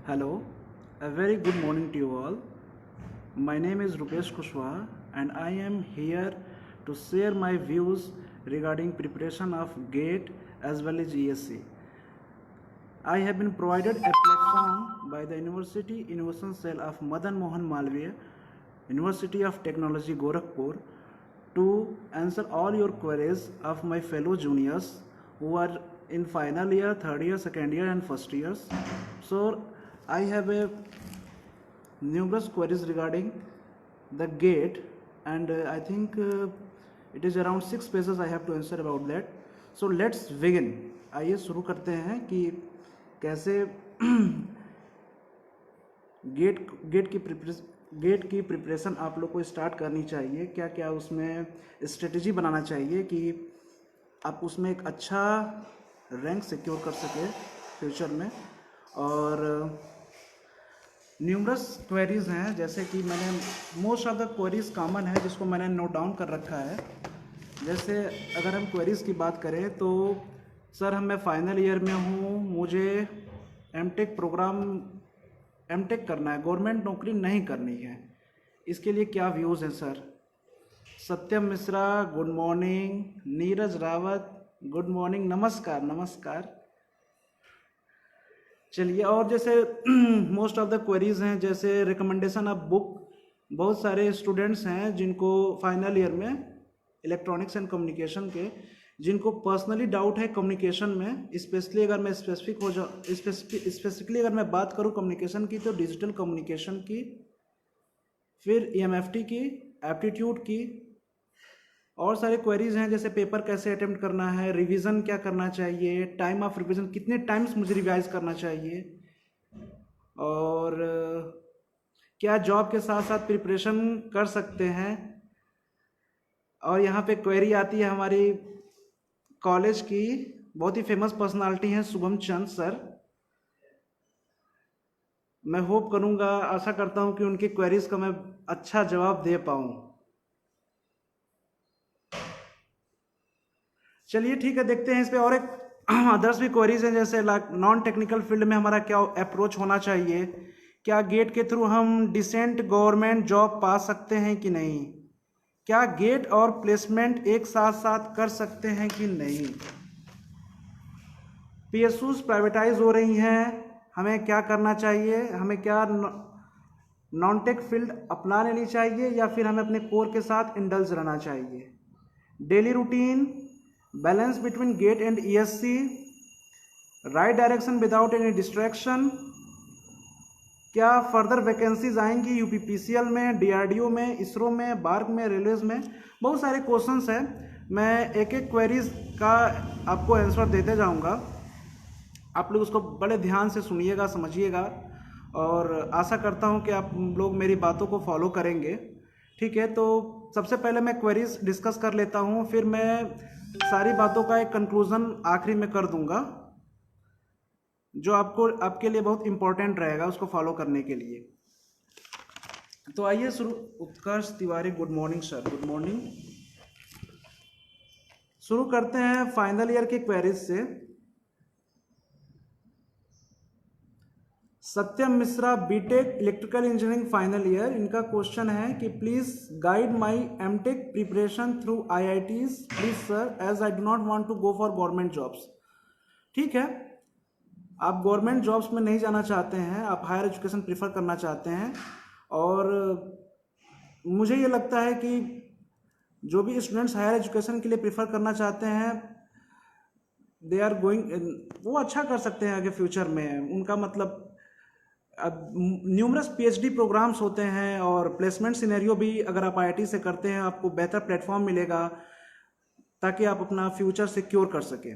Hello, a very good morning to you all. My name is Rupesh Kushwaha and I am here to share my views regarding preparation of GATE as well as ESC. I have been provided a platform by the University Innovation Cell of Madan Mohan Malviya, University of Technology Gorakhpur, to answer all your queries of my fellow juniors who are in final year, third year, second year and first years. So I have a numerous queries regarding the GATE and I think it is around 6 pages I have to answer about that. So let's begin. आइए शुरू करते हैं कि कैसे gate की preparation आप लोग को स्टार्ट करनी चाहिए, क्या क्या उसमें स्ट्रेटजी बनाना चाहिए कि आप उसमें एक अच्छा रैंक सिक्योर कर सके फ्यूचर में। और न्यूमरस क्वेरीज हैं, जैसे कि मैंने most of the queries common है जिसको मैंने नोट डाउन कर रखा है। जैसे अगर हम क्वेरीज की बात करें तो सर मैं फाइनल ईयर में हूँ, मुझे एमटेक करना है, गवर्नमेंट नौकरी नहीं करनी है, इसके लिए क्या व्यूज़ हैं sir. Satyam Mishra good morning, Neeraj Rawat good morning, नमस्कार नमस्कार। चलिए, और जैसे मोस्ट ऑफ द क्वेरीज हैं, जैसे रिकमेंडेशन ऑफ बुक। बहुत सारे स्टूडेंट्स हैं जिनको फाइनल ईयर में इलेक्ट्रॉनिक्स एंड कम्युनिकेशन के, जिनको पर्सनली डाउट है कम्युनिकेशन में, स्पेशली अगर मैं स्पेसिफिकली अगर मैं बात करूं कम्युनिकेशन की तो डिजिटल कम्युनिकेशन की, फिर EMFT की, एप्टीट्यूड की। और सारे क्वेरीज हैं जैसे पेपर कैसे अटेम्प्ट करना है, रिवीजन क्या करना चाहिए, टाइम ऑफ रिवीजन, कितने टाइम्स मुझे रिवाइज करना चाहिए, और क्या जॉब के साथ साथ प्रिपरेशन कर सकते हैं। और यहाँ पे क्वेरी आती है हमारी कॉलेज की, बहुत ही फेमस पर्सनालिटी हैं शुभम चंद सर। मैं होप करूँगा, आशा करता हूँ कि उनकी क्वेरीज का मैं अच्छा जवाब दे पाऊँ। चलिए ठीक है, देखते हैं इस पे। और एक अदर्स भी क्वेरीज हैं, जैसे नॉन टेक्निकल फील्ड में हमारा क्या अप्रोच होना चाहिए, क्या गेट के थ्रू हम डिसेंट गवर्नमेंट जॉब पा सकते हैं कि नहीं, क्या गेट और प्लेसमेंट एक साथ साथ कर सकते हैं कि नहीं, PSUs प्राइवेटाइज हो रही हैं, हमें क्या करना चाहिए, हमें क्या नॉन टेक फील्ड अपना लेनी चाहिए या फिर हमें अपने कोर के साथ इंडल्ज रहना चाहिए। Daily routine, balance between GATE and ESC, right direction without any distraction, क्या फर्दर वैकेंसीज आएंगी UPPCL में, DRDO में, इसरो में, बार्क में, रेलवेज में। बहुत सारे क्वेश्चंस हैं, मैं एक एक क्वेरीज का आपको आंसर देते जाऊंगा। आप लोग उसको बड़े ध्यान से सुनिएगा, समझिएगा, और आशा करता हूं कि आप लोग मेरी बातों को फॉलो करेंगे। ठीक है, तो सबसे पहले मैं क्वेरीज डिस्कस कर लेता हूं, फिर मैं सारी बातों का एक कंक्लूजन आखिरी में कर दूंगा, जो आपके लिए बहुत इंपॉर्टेंट रहेगा उसको फॉलो करने के लिए। तो आइए शुरू। Utkarsh Tiwari good morning sir, good morning. शुरू करते हैं फाइनल ईयर की क्वेरीज से। Satyam Mishra BTech electrical engineering final year, इनका क्वेश्चन है कि please guide my MTech preparation through IITs please sir, as I do not want to go for government jobs. ठीक है, आप गवर्नमेंट जॉब्स में नहीं जाना चाहते हैं, आप हायर एजुकेशन प्रीफर करना चाहते हैं, और मुझे ये लगता है कि जो भी स्टूडेंट्स हायर एजुकेशन के लिए प्रीफर करना चाहते हैं, दे आर गोइंग, वो अच्छा कर सकते हैं आगे फ्यूचर में। उनका मतलब अब न्यूमरस PhD प्रोग्राम्स होते हैं, और प्लेसमेंट सिनेरियो भी अगर आप IIT से करते हैं आपको बेहतर प्लेटफॉर्म मिलेगा ताकि आप अपना फ्यूचर सिक्योर कर सकें।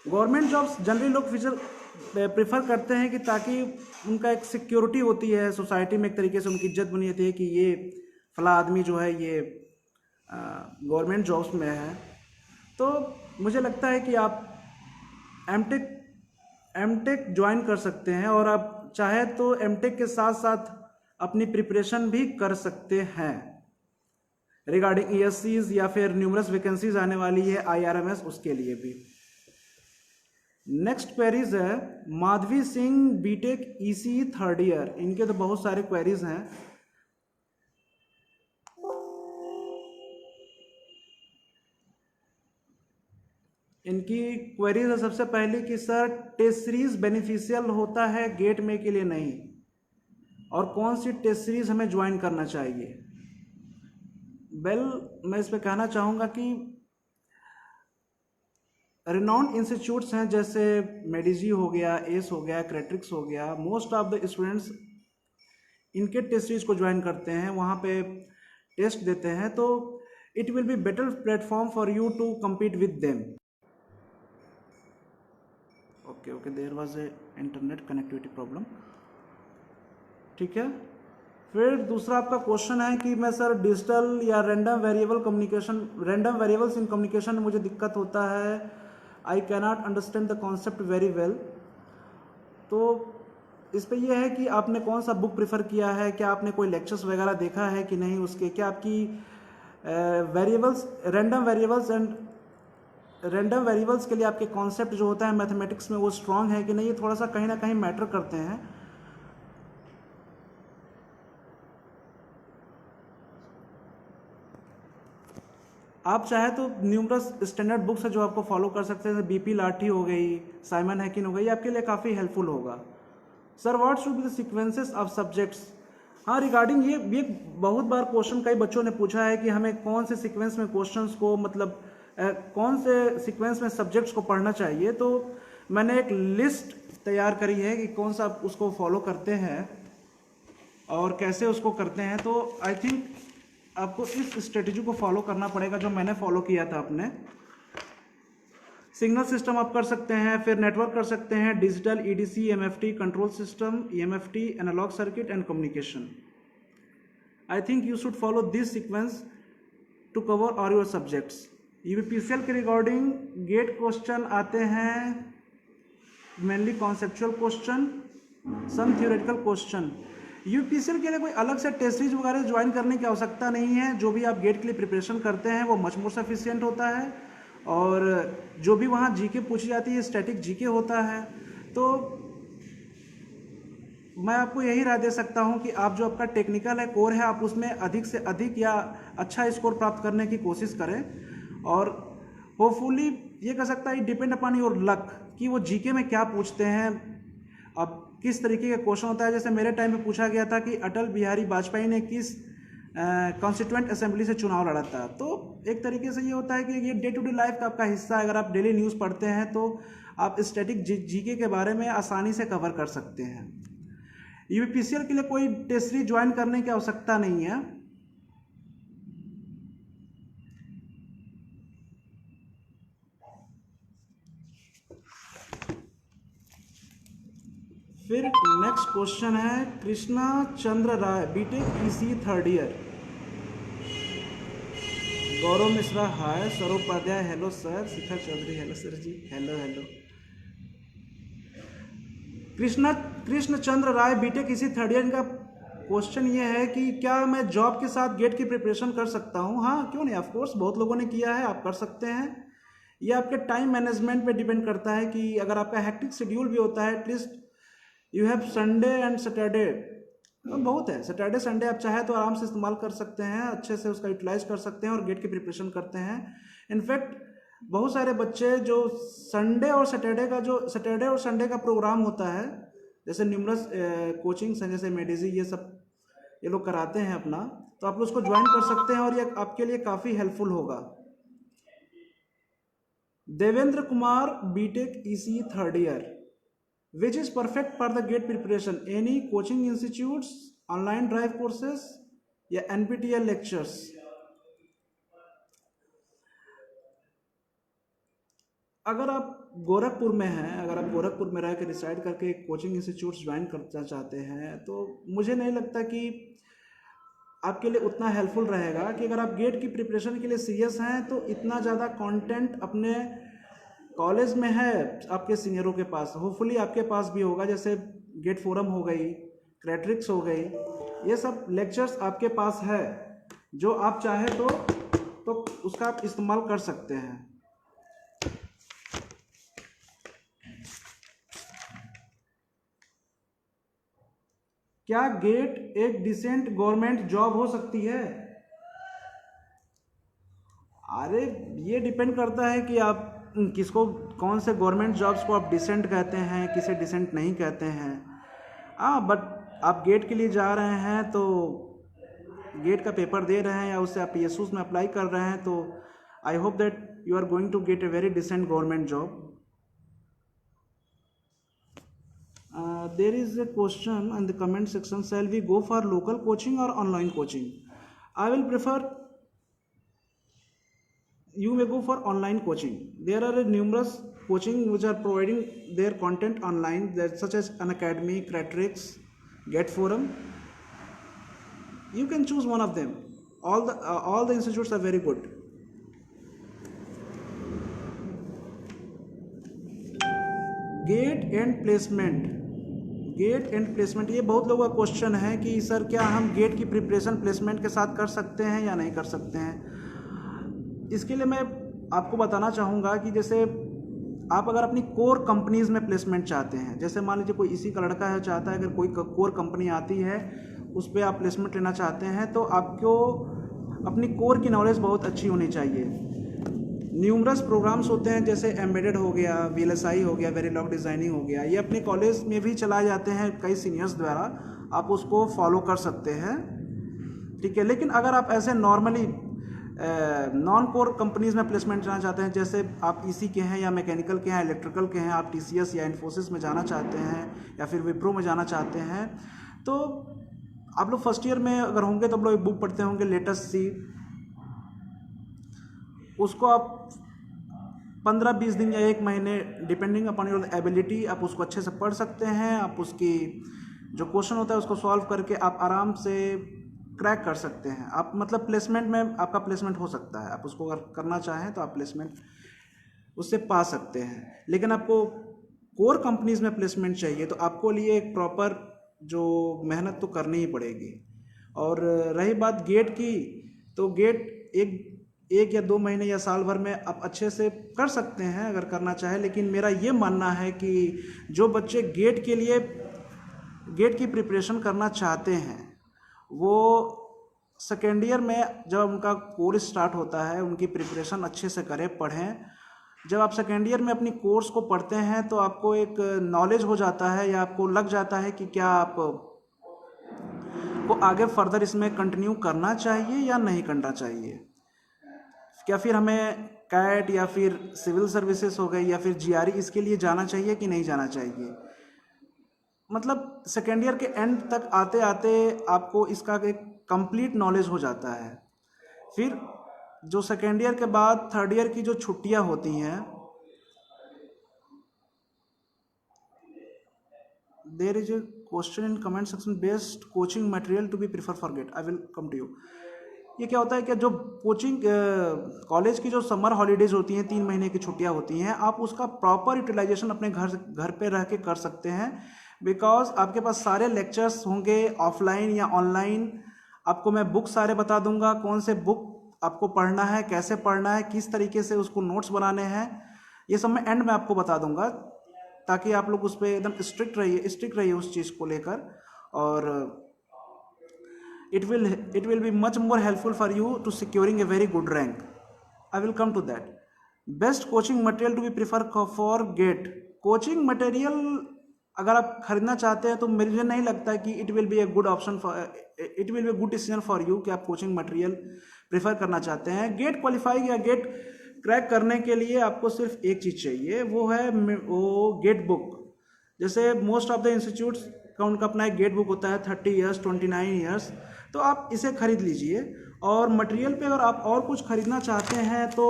गवर्नमेंट जॉब्स जनरली लोग फ्यूचर प्रेफर करते हैं कि ताकि उनका एक सिक्योरिटी होती है सोसाइटी में, एक तरीके से उनकी इज्जत बनी रहती है कि ये फला आदमी जो है ये गवर्नमेंट जॉब्स में है। तो मुझे लगता है कि आप एमटेक ज्वाइन कर सकते हैं, और आप चाहे तो एमटेक के साथ साथ अपनी प्रिपरेशन भी कर सकते हैं रिगार्डिंग ESCs, या फिर न्यूमरस वैकेंसीज आने वाली है IRMS, उसके लिए भी। नेक्स्ट क्वेरीज है Madhavi Singh BTech EC third year, इनके तो बहुत सारे क्वेरीज हैं। इनकी क्वेरीज है सबसे पहली कि सर टेस्ट सीरीज बेनिफिशियल होता है गेट में के लिए नहीं, और कौन सी टेस्ट सीरीज हमें ज्वाइन करना चाहिए। मैं इस पे कहना चाहूँगा कि रिनाउंड इंस्टीट्यूट्स हैं जैसे मेडिजी हो गया, एस हो गया, क्रेट्रिक्स हो गया, मोस्ट ऑफ द स्टूडेंट्स इनके टेस्ट सीरीज को ज्वाइन करते हैं, वहाँ पे टेस्ट देते हैं, तो it will be better platform for you to compete with them. Okay there was a internet connectivity problem, ठीक है। फिर दूसरा आपका क्वेश्चन है कि मैं सर डिजिटल या रैंडम वेरिएबल्स इन कम्युनिकेशन में मुझे दिक्कत होता है, I cannot understand the concept very well. तो इस पे ये है कि आपने कौन सा बुक प्रेफर किया है, क्या आपने कोई लेक्चर्स वगैरह देखा है कि नहीं उसके, क्या आपकी रैंडम वेरिएबल्स के लिए आपके कॉन्सेप्ट जो होता है मैथमेटिक्स में वो स्ट्रांग है कि नहीं, ये थोड़ा सा कहीं ना कहीं मैटर करते हैं। आप चाहे तो न्यूमरस स्टैंडर्ड बुक्स है जो आपको फॉलो कर सकते हैं, बीपी लाठी हो गई, साइमन हैकिन हो गई, आपके लिए काफ़ी हेल्पफुल होगा। Sir what should be the sequences of subjects. हाँ, रिगार्डिंग ये बहुत बार क्वेश्चन कई बच्चों ने पूछा है कि हमें कौन से सीक्वेंस में क्वेश्चंस को मतलब कौन से सीक्वेंस में सब्जेक्ट्स को पढ़ना चाहिए। तो मैंने एक लिस्ट तैयार करी है कि कौन सा उसको फॉलो करते हैं और कैसे उसको करते हैं। तो आई थिंक आपको इस स्ट्रेटजी को फॉलो करना पड़ेगा जो मैंने फॉलो किया था अपने। सिग्नल सिस्टम आप कर सकते हैं, फिर नेटवर्क कर सकते हैं, digital, EDC, MFT, control system, EMFT, analog circuit and communication. I think you should follow this sequence to cover all your subjects. UPCL के रिगार्डिंग गेट क्वेश्चन आते हैं mainly conceptual question, some theoretical question. UPCL के लिए कोई अलग से test series वगैरह join करने की आवश्यकता नहीं है। जो भी आप गेट के लिए प्रिपरेशन करते हैं वो मच मोर सफिशिएंट होता है, और जो भी वहाँ जीके पूछी जाती है स्टैटिक जीके होता है। तो मैं आपको यही राय दे सकता हूँ कि आप जो आपका टेक्निकल है, कोर है, आप उसमें अधिक से अधिक या अच्छा स्कोर प्राप्त करने की कोशिश करें, और होपफुली ये कह सकता है डिपेंड अपॉन योर लक कि वो जीके में क्या पूछते हैं, अब किस तरीके का क्वेश्चन होता है। जैसे मेरे टाइम पे पूछा गया था कि अटल बिहारी वाजपेयी ने किस कॉन्स्टिट्यूएंट असेंबली से चुनाव लड़ा था। तो एक तरीके से ये होता है कि ये डे टू डे लाइफ का आपका हिस्सा है। अगर आप डेली न्यूज़ पढ़ते हैं तो आप स्टैटिक जीके के बारे में आसानी से कवर कर सकते हैं। यूपीसीएल के लिए कोई टेस्ट सीरीज ज्वाइन करने की आवश्यकता नहीं है। फिर नेक्स्ट क्वेश्चन है कृष्णा चंद्र राय, बीटेक ईसी थर्ड ईयर। गौरव मिश्रा हाय, सौरभ उपाध्याय हेलो सर, शिखर चौधरी हेलो सर जी, हेलो हेलो। कृष्ण चंद्र राय बीटेक ईसी थर्ड ईयर का क्वेश्चन ये है कि क्या मैं जॉब के साथ गेट की प्रिपरेशन कर सकता हूँ। हाँ क्यों नहीं, ऑफ कोर्स बहुत लोगों ने किया है, आप कर सकते हैं। ये आपके टाइम मैनेजमेंट पे डिपेंड करता है कि अगर आपका हेक्टिक शेड्यूल भी होता है, at least you have Sunday and Saturday, बहुत है, सैटरडे संडे आप चाहे तो आराम से इस्तेमाल कर सकते हैं, अच्छे से उसका यूटिलाइज कर सकते हैं और गेट की प्रिपरेशन करते हैं। इनफैक्ट बहुत सारे बच्चे जो सैटरडे और संडे का प्रोग्राम होता है, जैसे न्यूमरस कोचिंग्स हैं जैसे मेडिजी, ये सब ये लोग कराते हैं अपना, तो आप लोग उसको ज्वाइन कर सकते हैं और ये आपके लिए काफ़ी हेल्पफुल होगा। Devendra Kumar BTech EC third year, which is perfect for the GATE preparation, any coaching institutes, online drive courses या NPTEL lectures। अगर आप गोरखपुर में हैं, अगर आप गोरखपुर में रह कर डिसाइड करके कोचिंग इंस्टीट्यूट्स ज्वाइन करना चाहते हैं, तो मुझे नहीं लगता कि आपके लिए उतना हेल्पफुल रहेगा। कि अगर आप गेट की प्रिपरेशन के लिए सीरियस हैं तो इतना ज़्यादा कंटेंट अपने कॉलेज में है आपके सीनियरों के पास, होपफुली आपके पास भी होगा, जैसे गेट फोरम हो गई, क्रेट्रिक्स हो गई, ये सब लेक्चर्स आपके पास है, जो आप चाहे तो उसका आप इस्तेमाल कर सकते हैं। क्या गेट एक डिसेंट गवर्नमेंट जॉब हो सकती है? अरे ये डिपेंड करता है कि आप किसको, कौन से गवर्नमेंट जॉब्स को आप डिसेंट कहते हैं, किसे डिसेंट नहीं कहते हैं। हाँ, बट आप गेट के लिए जा रहे हैं तो गेट का पेपर दे रहे हैं या उससे आप PSUs में अप्लाई कर रहे हैं, तो I hope that you are going to get a very decent government job. There is a question in the comment section, shall we go for local coaching or online coaching? I will prefer you may go for online coaching. There are numerous coaching which are providing their content online, that such as Unacademy, Cretrix, GetForum. You can choose one of them. All the institutes are very good. GATE and placement, ये बहुत लोगों का question है कि sir क्या हम gate की preparation placement के साथ कर सकते हैं या नहीं कर सकते हैं। इसके लिए मैं आपको बताना चाहूँगा कि जैसे आप अगर अपनी कोर कंपनीज़ में प्लेसमेंट चाहते हैं, जैसे मान लीजिए कोई इसी का लड़का है चाहता है अगर कोई कोर कंपनी आती है उस पर आप प्लेसमेंट लेना चाहते हैं, तो आपको अपनी कोर की नॉलेज बहुत अच्छी होनी चाहिए। न्यूमरस प्रोग्राम्स होते हैं जैसे एम्बेडेड हो गया, VLSI हो गया, वेरीलॉग डिज़ाइनिंग हो गया, ये अपने कॉलेज में भी चलाए जाते हैं कई सीनियर्स द्वारा, आप उसको फॉलो कर सकते हैं, ठीक है। लेकिन अगर आप ऐसे नॉर्मली नॉन कोर कंपनीज़ में प्लेसमेंट जाना चाहते हैं, जैसे आप EC के हैं या मैकेनिकल के हैं, इलेक्ट्रिकल के हैं, आप TCS या इन्फोसिस में जाना चाहते हैं या फिर विप्रो में जाना चाहते हैं, तो आप लोग फर्स्ट ईयर में अगर होंगे तो आप लोग एक बुक पढ़ते होंगे लेटेस्ट सी, उसको आप 15-20 दिन या 1 महीने डिपेंडिंग अपॉन योर एबिलिटी आप उसको अच्छे से पढ़ सकते हैं। आप उसकी जो क्वेश्चन होता है उसको सॉल्व करके आप आराम से क्रैक कर सकते हैं। आप मतलब प्लेसमेंट में आपका प्लेसमेंट हो सकता है, आप उसको अगर करना चाहें तो आप प्लेसमेंट उससे पा सकते हैं। लेकिन आपको कोर कंपनीज़ में प्लेसमेंट चाहिए तो आपको लिए एक प्रॉपर जो मेहनत तो करनी ही पड़ेगी। और रही बात गेट की, तो गेट एक या 2 महीने या साल भर में आप अच्छे से कर सकते हैं अगर करना चाहे। लेकिन मेरा ये मानना है कि जो बच्चे गेट के लिए गेट की प्रिपरेशन करना चाहते हैं वो सेकेंड ईयर में जब उनका कोर्स स्टार्ट होता है उनकी प्रिपरेशन अच्छे से करें, पढ़ें। जब आप सेकेंड ईयर में अपनी कोर्स को पढ़ते हैं तो आपको एक नॉलेज हो जाता है या आपको लग जाता है कि क्या आप को आगे फर्दर इसमें कंटिन्यू करना चाहिए या नहीं करना चाहिए, क्या फिर हमें कैट या फिर सिविल सर्विसेज हो गई या फिर GRE इसके लिए जाना चाहिए कि नहीं जाना चाहिए। मतलब सेकेंड ईयर के एंड तक आते आते आपको इसका एक कंप्लीट नॉलेज हो जाता है। फिर जो सेकेंड ईयर के बाद थर्ड ईयर की जो छुट्टियां होती हैं, there is a question in comment section, best coaching material to be prefer for GATE, I will come to you. ये क्या होता है कि जो कोचिंग कॉलेज की जो समर हॉलीडेज होती हैं, 3 महीने की छुट्टियां होती हैं, आप उसका प्रॉपर यूटिलाइजेशन अपने घर पे रह के कर सकते हैं। बिकॉज आपके पास सारे लेक्चर्स होंगे ऑफलाइन या ऑनलाइन। आपको मैं बुक सारे बता दूंगा, कौन से बुक आपको पढ़ना है, कैसे पढ़ना है, किस तरीके से उसको नोट्स बनाने हैं, ये सब मैं एंड में आपको बता दूंगा, ताकि आप लोग उस पर एकदम स्ट्रिक्ट रहिए उस चीज़ को लेकर। और it will be much more helpful for you to securing a very good rank. I will come to that. Best coaching material to be prefer for GATE. Coaching material अगर आप खरीदना चाहते हैं तो मुझे नहीं लगता कि it will B a good decision for you कि आप कोचिंग मटेरियल प्रेफर करना चाहते हैं। गेट क्वालिफाई या गेट क्रैक करने के लिए आपको सिर्फ एक चीज़ चाहिए, वो है गेट बुक। जैसे मोस्ट ऑफ द इंस्टीट्यूट्स का उनका अपना एक गेट बुक होता है 30 ईयर्स 29 ईयर्स, तो आप इसे खरीद लीजिए। और मटेरियल पे अगर आप और कुछ खरीदना चाहते हैं तो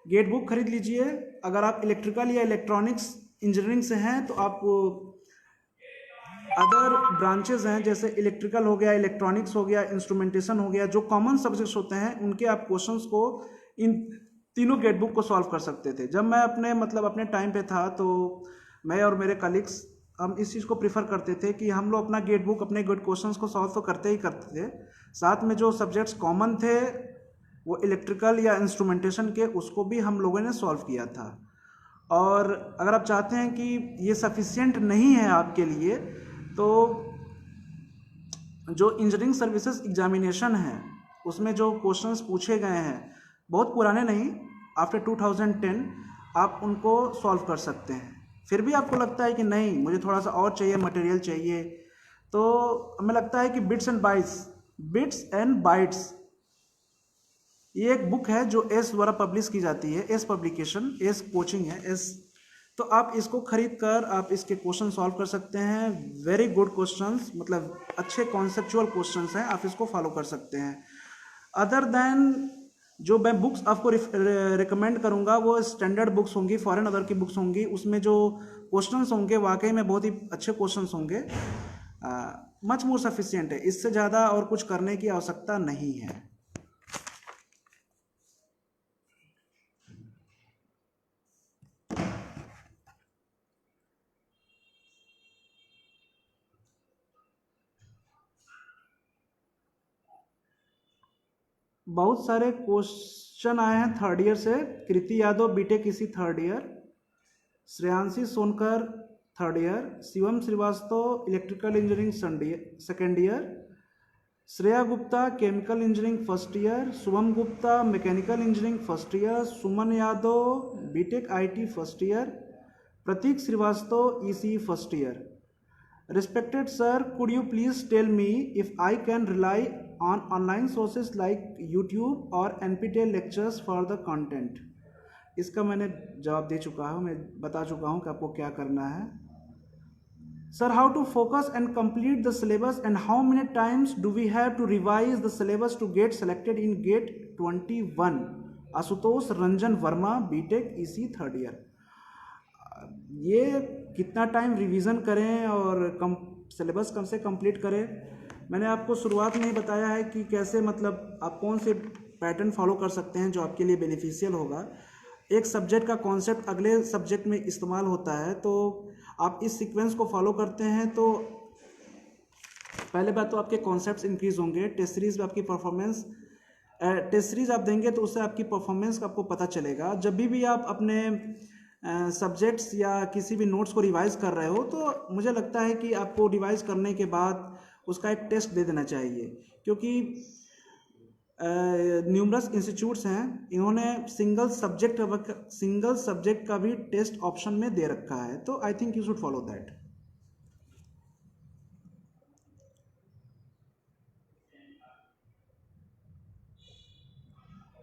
गेट बुक खरीद लीजिए। अगर आप इलेक्ट्रिकल या इलेक्ट्रॉनिक्स इंजीनियरिंग से हैं तो आप अदर ब्रांचेस हैं जैसे इलेक्ट्रिकल हो गया, इलेक्ट्रॉनिक्स हो गया, इंस्ट्रूमेंटेशन हो गया, जो कॉमन सब्जेक्ट्स होते हैं उनके आप क्वेश्चंस को इन तीनों गेट बुक को सॉल्व कर सकते थे। जब मैं अपने टाइम पे था तो मैं और मेरे कलीग्स हम इस चीज़ को प्रीफर करते थे कि हम लोग अपना गेट बुक अपने गेट क्वेश्चंस को सॉल्व तो करते ही करते थे, साथ में जो सब्जेक्ट्स कॉमन थे वो इलेक्ट्रिकल या इंस्ट्रूमेंटेशन के, उसको भी हम लोगों ने सॉल्व किया था। और अगर आप चाहते हैं कि ये सफिशिएंट नहीं है आपके लिए, तो जो इंजीनियरिंग सर्विसेज एग्जामिनेशन है उसमें जो क्वेश्चंस पूछे गए हैं बहुत पुराने नहीं, आफ्टर 2010 आप उनको सॉल्व कर सकते हैं। फिर भी आपको लगता है कि नहीं मुझे थोड़ा सा और चाहिए, मटेरियल चाहिए, तो हमें लगता है कि बिट्स एंड बाइट्स ये एक बुक है जो एस द्वारा पब्लिश की जाती है, एस पब्लिकेशन, एस कोचिंग है, एस। तो आप इसको खरीद कर आप इसके क्वेश्चन सॉल्व कर सकते हैं। वेरी गुड क्वेश्चंस, मतलब अच्छे कॉन्सेप्चुअल क्वेश्चंस हैं, आप इसको फॉलो कर सकते हैं। अदर देन जो मैं बुक्स आपको रिकमेंड करूंगा वो स्टैंडर्ड बुक्स होंगी, फॉरेन अदर की बुक्स होंगी, उसमें जो क्वेश्चंस होंगे वाकई में बहुत ही अच्छे क्वेश्चंस होंगे, मच मोर सफिशिएंट है, इससे ज़्यादा और कुछ करने की आवश्यकता नहीं है। बहुत सारे क्वेश्चन आए हैं थर्ड ईयर से। Kriti Yadav BTech EC third year, Shreyanshi Sonkar third year, Shivam Srivastava electrical engineering second year, Shreya Gupta chemical engineering first year, Shubham Gupta mechanical engineering first year, Suman Yadav BTech IT first year, Prateek Srivastava EC first year. Respected sir, could you please tell me if I can rely on online sources like YouTube or NPTEL lectures for the content? इसका मैंने जवाब दे चुका हूँ, मैं बता चुका हूँ कि आपको क्या करना है। Sir, how to focus and complete the syllabus and how many times do we have to revise the syllabus to get selected in GATE 21? Ashutosh Ranjan Verma BTech EC third year. ये कितना टाइम रिवीजन करें और सिलेबस कब से complete करें, मैंने आपको शुरुआत में ही बताया है कि कैसे, मतलब आप कौन से पैटर्न फॉलो कर सकते हैं जो आपके लिए बेनिफिशियल होगा। एक सब्जेक्ट का कॉन्सेप्ट अगले सब्जेक्ट में इस्तेमाल होता है, तो आप इस सीक्वेंस को फॉलो करते हैं तो पहले बात तो आपके कॉन्सेप्ट्स इंक्रीज होंगे। टेस्ट सीरीज में आपकी परफॉर्मेंस, टेस्ट सीरीज आप देंगे तो उससे आपकी परफॉर्मेंस का आपको पता चलेगा। जब भी आप अपने सब्जेक्ट्स या किसी भी नोट्स को रिवाइज कर रहे हो तो मुझे लगता है कि आपको रिवाइज करने के बाद उसका एक टेस्ट दे देना चाहिए, क्योंकि न्यूमरस इंस्टीट्यूट्स हैं, इन्होंने सिंगल सब्जेक्ट का भी टेस्ट ऑप्शन में दे रखा है, तो आई think you should follow that.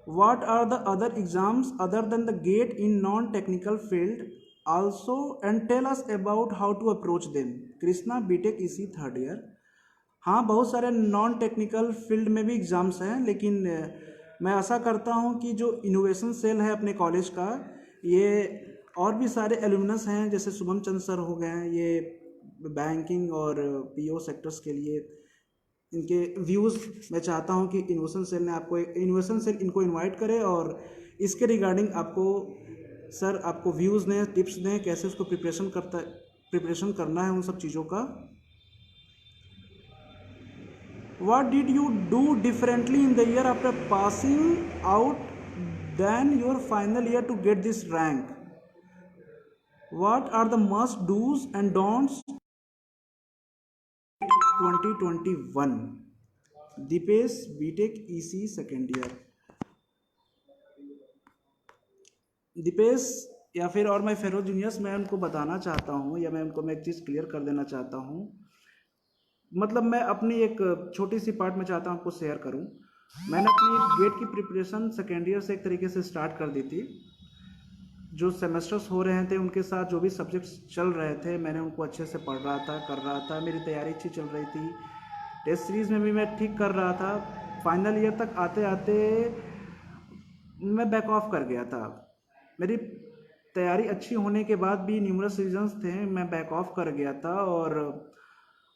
What are the other exams other than the GATE in non-technical field also, and tell us about how to approach them? Krishna BTech EC third year. हाँ, बहुत सारे non technical field में भी exams हैं, लेकिन मैं आशा करता हूँ कि जो इनोवेशन सेल है अपने कॉलेज का, ये और भी सारे एलुमनस हैं जैसे शुभम चंद्र सर हो गए हैं, ये बैंकिंग और पीओ सेक्टर्स के लिए इनके व्यूज़ मैं चाहता हूं कि इनोवेशन सेल इनको इनवाइट करे और इसके रिगार्डिंग आपको सर आपको व्यूज़ दें, टिप्स दें, कैसे उसको प्रिपरेशन करना है उन सब चीज़ों का। What did you do differently in the year after passing out than your final year to get this rank? What are the must dos and don'ts 2021? Deepesh BTech EC second year. Deepesh या फिर और my fellow juniors, मैं उनको बताना चाहता हूँ या मैं एक चीज़ क्लियर कर देना चाहता हूँ, मतलब मैं अपनी एक छोटी सी पार्ट में चाहता हूँ आपको शेयर करूँ। मैंने अपनी गेट की प्रिपरेशन सेकेंड ईयर से एक तरीके से स्टार्ट कर दी थी। जो सेमेस्टर्स हो रहे थे उनके साथ जो भी सब्जेक्ट्स चल रहे थे मैंने उनको अच्छे से पढ़ रहा था, कर रहा था, मेरी तैयारी अच्छी चल रही थी, टेस्ट सीरीज़ में भी मैं ठीक कर रहा था। फाइनल ईयर तक आते आते मैं बैक ऑफ कर गया था। मेरी तैयारी अच्छी होने के बाद भी न्यूमरस रीजंस थे, मैं बैक ऑफ कर गया था और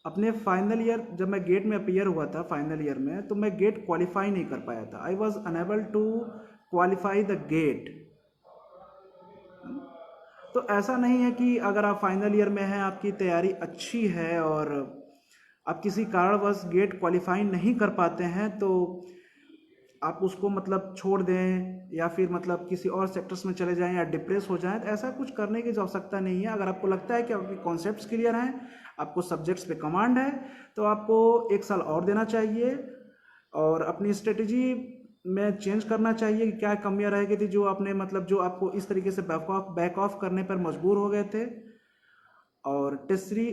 अपने फाइनल ईयर जब मैं गेट में अपीयर हुआ था फाइनल ईयर में, तो मैं गेट क्वालिफाई नहीं कर पाया था। I was unable to qualify the GATE. तो ऐसा नहीं है कि अगर आप फाइनल ईयर में हैं, आपकी तैयारी अच्छी है और आप किसी कारणवश गेट क्वालिफाई नहीं कर पाते हैं तो आप उसको मतलब छोड़ दें या फिर मतलब किसी और सेक्टर्स में चले जाएं या डिप्रेस हो जाएं, तो ऐसा कुछ करने की आवश्यकता नहीं है। अगर आपको लगता है कि आपके कॉन्सेप्ट्स क्लियर हैं, आपको सब्जेक्ट्स पे कमांड है, तो आपको 1 साल और देना चाहिए और अपनी स्ट्रेटजी में चेंज करना चाहिए कि क्या कमियां रह गई थी जो आपने मतलब जो आपको इस तरीके से बैक ऑफ करने पर मजबूर हो गए थे। और तीसरी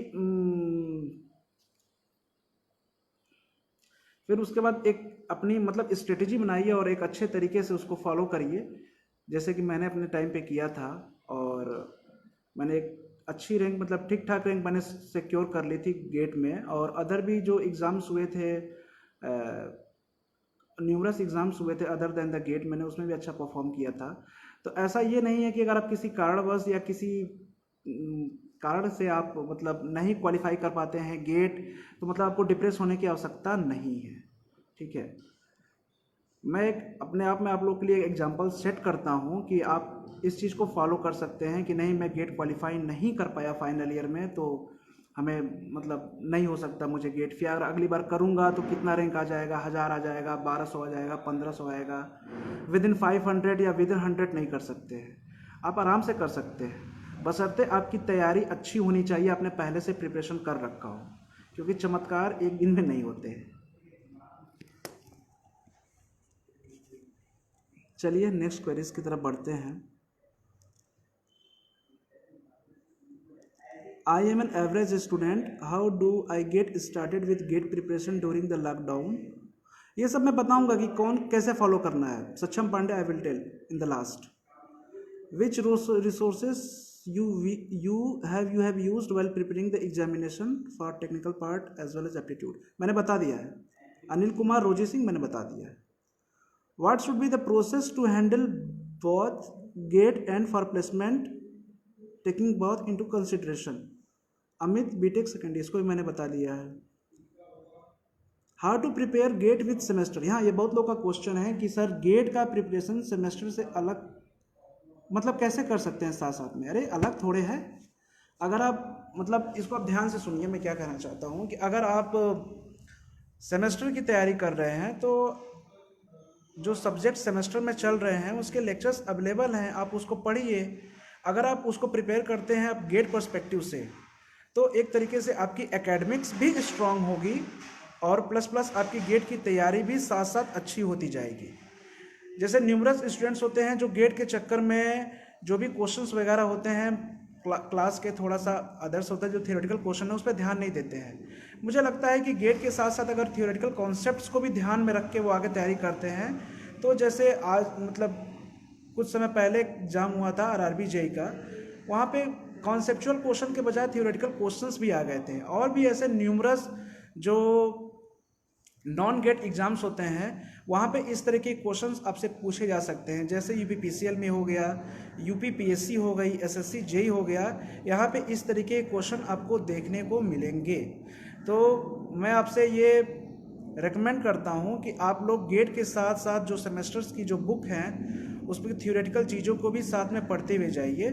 फिर उसके बाद एक अपनी मतलब स्ट्रेटजी बनाइए और एक अच्छे तरीके से उसको फॉलो करिए, जैसे कि मैंने अपने टाइम पे किया था। और मैंने एक अच्छी रैंक मतलब ठीक ठाक रैंक मैंने सिक्योर कर ली थी गेट में। और अदर भी जो एग्ज़ाम्स हुए थे, न्यूमरस एग्ज़ाम्स हुए थे अदर देन द गेट, मैंने उसमें भी अच्छा परफॉर्म किया था। तो ऐसा ये नहीं है कि अगर आप किसी कारणवश या किसी कारण से आप मतलब नहीं क्वालिफाई कर पाते हैं गेट, तो मतलब आपको डिप्रेस होने की आवश्यकता नहीं है। ठीक है, मैं एक अपने आप में आप लोग के लिए एग्जांपल सेट करता हूं कि आप इस चीज़ को फॉलो कर सकते हैं कि नहीं मैं गेट क्वालिफाई नहीं कर पाया फाइनल ईयर में, तो हमें मतलब नहीं हो सकता मुझे गेट, फिर अगर अगली बार करूंगा तो कितना रैंक आ जाएगा, 1000 आ जाएगा, 1200 आ जाएगा, 1500 आएगा, विद इन 500 या विद इन 100 नहीं कर सकते हैं। आप आराम से कर सकते हैं, बशर्ते आपकी तैयारी अच्छी होनी चाहिए, आपने पहले से प्रिपरेशन कर रखा हो, क्योंकि चमत्कार एक दिन में नहीं होते हैं। चलिए नेक्स्ट क्वेरीज की तरफ बढ़ते हैं। I am an average student, how do I get started with GATE preparation during the lockdown. ये सब मैं बताऊंगा कि कौन कैसे फॉलो करना है। Saksham Pandey I will tell in the last. Which resources you have used while preparing the examination for technical part as well as aptitude, मैंने बता दिया है। अनिल कुमार रोजी सिंह मैंने बता दिया है। What should be the process to handle both gate and for placement taking both into consideration, Amit BTech secondary, इसको भी मैंने बता दिया है। How to prepare GATE with semester, यहाँ ये बहुत लोग का क्वेश्चन है कि सर गेट का प्रिपरेशन सेमेस्टर से अलग मतलब कैसे कर सकते हैं साथ साथ में। अरे अलग थोड़े है, अगर आप मतलब इसको आप ध्यान से सुनिए मैं क्या कहना चाहता हूँ कि अगर आप सेमेस्टर की तैयारी कर रहे हैं तो जो सब्जेक्ट सेमेस्टर में चल रहे हैं उसके लेक्चर्स अवेलेबल हैं, आप उसको पढ़िए। अगर आप उसको प्रिपेयर करते हैं आप गेट पर्सपेक्टिव से, तो एक तरीके से आपकी एकेडमिक्स भी स्ट्रांग होगी और प्लस आपकी गेट की तैयारी भी साथ साथ अच्छी होती जाएगी। जैसे न्यूमरस स्टूडेंट्स होते हैं जो गेट के चक्कर में जो भी क्वेश्चंस वगैरह होते हैं क्लास के थोड़ा सा अदर्स होता है, जो थियोरेटिकल क्वेश्चन है उस पर ध्यान नहीं देते हैं। मुझे लगता है कि गेट के साथ साथ अगर थियोरेटिकल कॉन्सेप्ट्स को भी ध्यान में रख के वो आगे तैयारी करते हैं, तो जैसे आज मतलब कुछ समय पहले एग्जाम हुआ था RRB JEE का, वहाँ पे कॉन्सेप्चुअल क्वेश्चन के बजाय थियोरेटिकल क्वेश्चंस भी आ गए थे। और भी ऐसे न्यूमरस जो नॉन गेट एग्जाम्स होते हैं वहाँ पे इस तरह के क्वेश्चंस आपसे पूछे जा सकते हैं, जैसे UPPCL में हो गया, UPPSC हो गई, SSC JEE हो गया, यहाँ पे इस तरीके के क्वेश्चन आपको देखने को मिलेंगे। तो मैं आपसे ये रेकमेंड करता हूँ कि आप लोग गेट के साथ साथ जो सेमेस्टर्स की जो बुक हैं उस पर थियोरेटिकल चीज़ों को भी साथ में पढ़ते हुए जाइए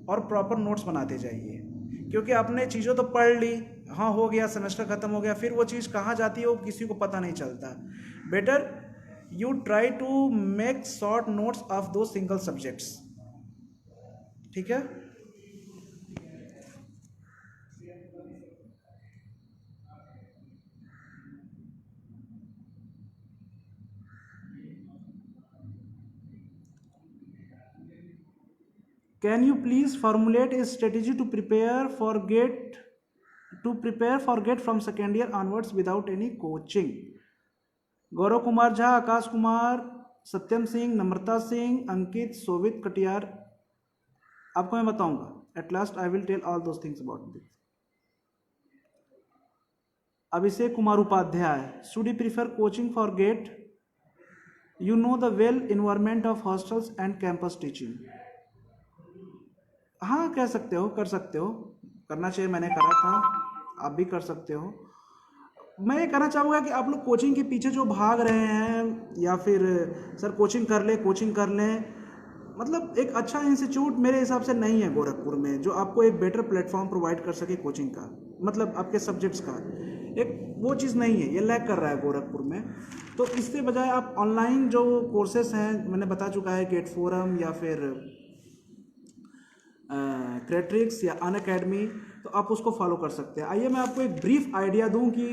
और प्रॉपर नोट्स बनाते जाइए, क्योंकि आपने चीज़ों तो पढ़ ली, हाँ हो गया, सेमेस्टर खत्म हो गया, फिर वो चीज़ कहाँ जाती है वो किसी को पता नहीं चलता। Better you try to make short notes of दो सिंगल सब्जेक्ट्स। ठीक है, can you please formulate a strategy to prepare for GATE from second year onwards without any coaching. Gaurav Kumar Jha, Akash Kumar, Satyam Singh, Namrata Singh, Ankit, Sovit Katiyar, आपको मैं बताऊंगा। At last I will tell all those things about this. Abhishek Kumar Upadhyay, should you prefer coaching for GATE? You know the well environment of hostels and campus teaching. हाँ कह सकते हो, कर सकते हो, करना चाहिए, मैंने करा था, आप भी कर सकते हो। मैं ये कहना चाहूँगा कि आप लोग कोचिंग के पीछे जो भाग रहे हैं या फिर सर कोचिंग कर लें, मतलब एक अच्छा इंस्टीट्यूट मेरे हिसाब से नहीं है गोरखपुर में जो आपको एक बेटर प्लेटफॉर्म प्रोवाइड कर सके कोचिंग का, मतलब आपके सब्जेक्ट्स का। एक वो चीज़ नहीं है, ये लैक कर रहा है गोरखपुर में। तो इसके बजाय आप ऑनलाइन जो कोर्सेस हैं, मैंने बता चुका है, गेट फोरम या फिर क्रेट्रिक्स या अनअकैडमी, तो आप उसको फॉलो कर सकते हैं। आइए मैं आपको एक ब्रीफ आइडिया दूं कि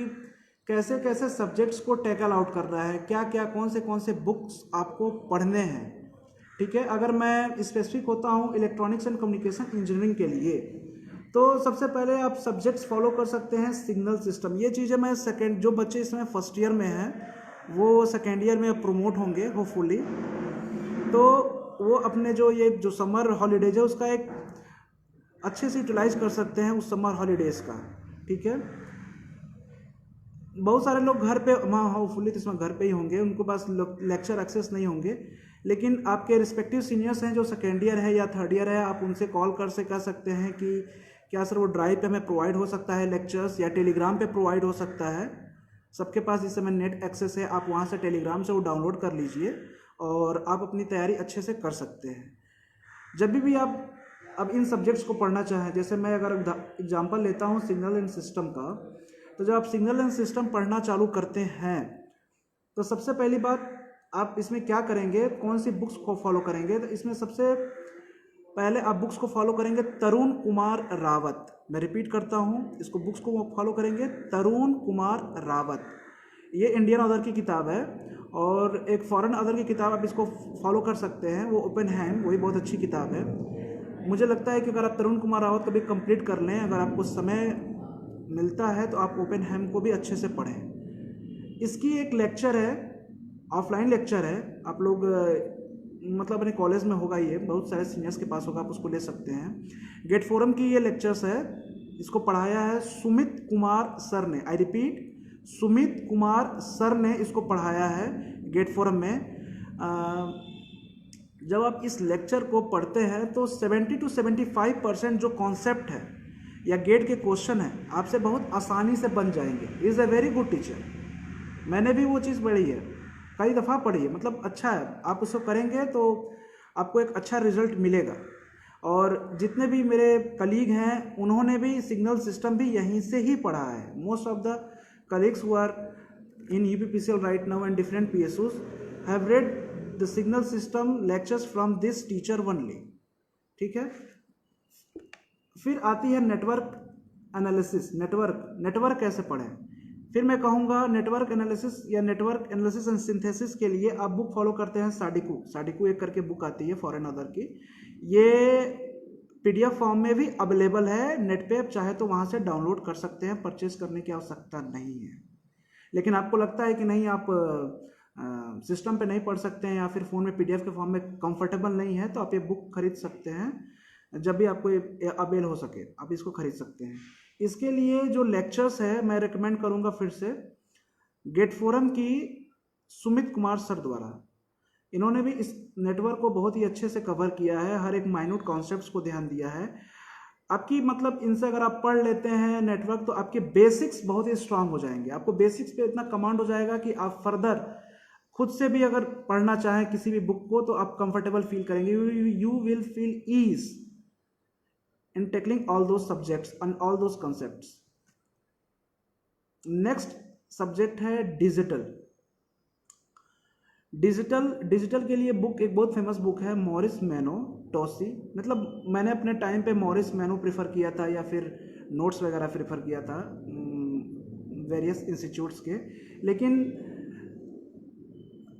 कैसे कैसे सब्जेक्ट्स को टैकल आउट करना है, क्या क्या कौन से बुक्स आपको पढ़ने हैं। ठीक है, अगर मैं स्पेसिफिक होता हूँ इलेक्ट्रॉनिक्स एंड कम्युनिकेशन इंजीनियरिंग के लिए, तो सबसे पहले आप सब्जेक्ट्स फॉलो कर सकते हैं सिग्नल सिस्टम। ये चीज़ें मैं सेकेंड, जो बच्चे इसमें फर्स्ट ईयर में हैं वो सेकेंड ईयर में प्रमोट होंगे होपफुली, तो वो अपने जो समर हॉलीडेज है उसका एक अच्छे से यूटिलाइज कर सकते हैं उस समर हॉलीडेज़ का। ठीक है, बहुत सारे लोग घर पे, हाँ होपफुली तो इसमें घर पे ही होंगे, उनको पास लेक्चर एक्सेस नहीं होंगे, लेकिन आपके रिस्पेक्टिव सीनियर्स हैं जो सेकेंड ईयर है या थर्ड ईयर है, आप उनसे कॉल कर सकते हैं कि क्या सर वो ड्राइव पे हमें प्रोवाइड हो सकता है लेक्चर्स, या टेलीग्राम पे प्रोवाइड हो सकता है। सबके पास इस समय नेट एक्सेस है, आप वहाँ से टेलीग्राम से वो डाउनलोड कर लीजिए और आप अपनी तैयारी अच्छे से कर सकते हैं। जब भी आप अब इन सब्जेक्ट्स को पढ़ना चाहें, जैसे मैं अगर एग्जांपल लेता हूँ सिग्नल एंड सिस्टम का, तो जब आप सिग्नल एंड सिस्टम पढ़ना चालू करते हैं तो सबसे पहली बात आप इसमें क्या करेंगे, कौन सी बुक्स को फॉलो करेंगे, तो इसमें सबसे पहले आप बुक्स को फॉलो करेंगे तरुण कुमार रावत। मैं रिपीट करता हूँ, इसको बुक्स को फॉलो करेंगे तरुण कुमार रावत। ये इंडियन ऑथर की किताब है, और एक फॉरेन ऑथर की किताब आप इसको फॉलो कर सकते हैं, वो ओपेनहाइम, वही बहुत अच्छी किताब है। मुझे लगता है कि अगर आप तरुण कुमार रावत को भी कंप्लीट कर लें, अगर आपको समय मिलता है तो आप ओपेनहाइम को भी अच्छे से पढ़ें। इसकी एक लेक्चर है, ऑफलाइन लेक्चर है, आप लोग मतलब अपने कॉलेज में होगा, ये बहुत सारे सीनियर्स के पास होगा, आप उसको ले सकते हैं। गेट फोरम की ये लेक्चर्स है, इसको पढ़ाया है सुमित कुमार सर ने। I repeat, Sumit Kumar sir ने इसको पढ़ाया है गेट फोरम में। जब आप इस लेक्चर को पढ़ते हैं तो 70 to 75% जो कॉन्सेप्ट है या गेट के क्वेश्चन है आपसे बहुत आसानी से बन जाएंगे। Is a very good teacher, मैंने भी वो चीज़ पढ़ी है, कई दफ़ा पढ़ी है, मतलब अच्छा है। आप उसको करेंगे तो आपको एक अच्छा रिजल्ट मिलेगा। और जितने भी मेरे कलीग हैं उन्होंने भी सिग्नल सिस्टम भी यहीं से ही पढ़ा है। Most of the colleagues who are in UPPCL right now and different PSUs have read the signal system lectures from this teacher only. ठीक है, फिर आती है नेटवर्क एनालिसिस। नेटवर्क कैसे पढ़ें, फिर मैं कहूँगा नेटवर्क एनालिसिस या नेटवर्क एनालिसिस एंड सिंथेसिस के लिए आप बुक फॉलो करते हैं साडिकू एक करके बुक आती है फॉरेन ऑथर की। ये PDF फॉर्म में भी अवेलेबल है नेट पे, आप चाहे तो वहाँ से डाउनलोड कर सकते हैं, परचेज करने की आवश्यकता नहीं है। लेकिन आपको लगता है कि नहीं, आप सिस्टम पे नहीं पढ़ सकते हैं या फिर फ़ोन में PDF के फॉर्म में कंफर्टेबल नहीं है, तो आप ये बुक खरीद सकते हैं। जब भी आपको ये अवेल हो सके आप इसको खरीद सकते हैं। इसके लिए जो लेक्चर्स है मैं रिकमेंड करूंगा फिर से गेट फोरम की सुमित कुमार सर द्वारा। इन्होंने भी इस नेटवर्क को बहुत ही अच्छे से कवर किया है, हर एक माइन्यूट कॉन्सेप्ट्स को ध्यान दिया है। आपकी मतलब इनसे अगर आप पढ़ लेते हैं नेटवर्क तो आपके बेसिक्स बहुत ही स्ट्रांग हो जाएंगे, आपको बेसिक्स पे इतना कमांड हो जाएगा कि आप फर्दर खुद से भी अगर पढ़ना चाहें किसी भी बुक को तो आप कंफर्टेबल फील करेंगे। You will feel ease in tackling all those subjects and all those concepts. Next subject है डिजिटल के लिए बुक एक बहुत फेमस बुक है मॉरिस मैनो टॉसी। मतलब मैंने अपने टाइम पे मॉरिस मैनो प्रेफर किया था या फिर नोट्स वगैरह प्रेफर किया था वेरियस इंस्टीट्यूट्स के। लेकिन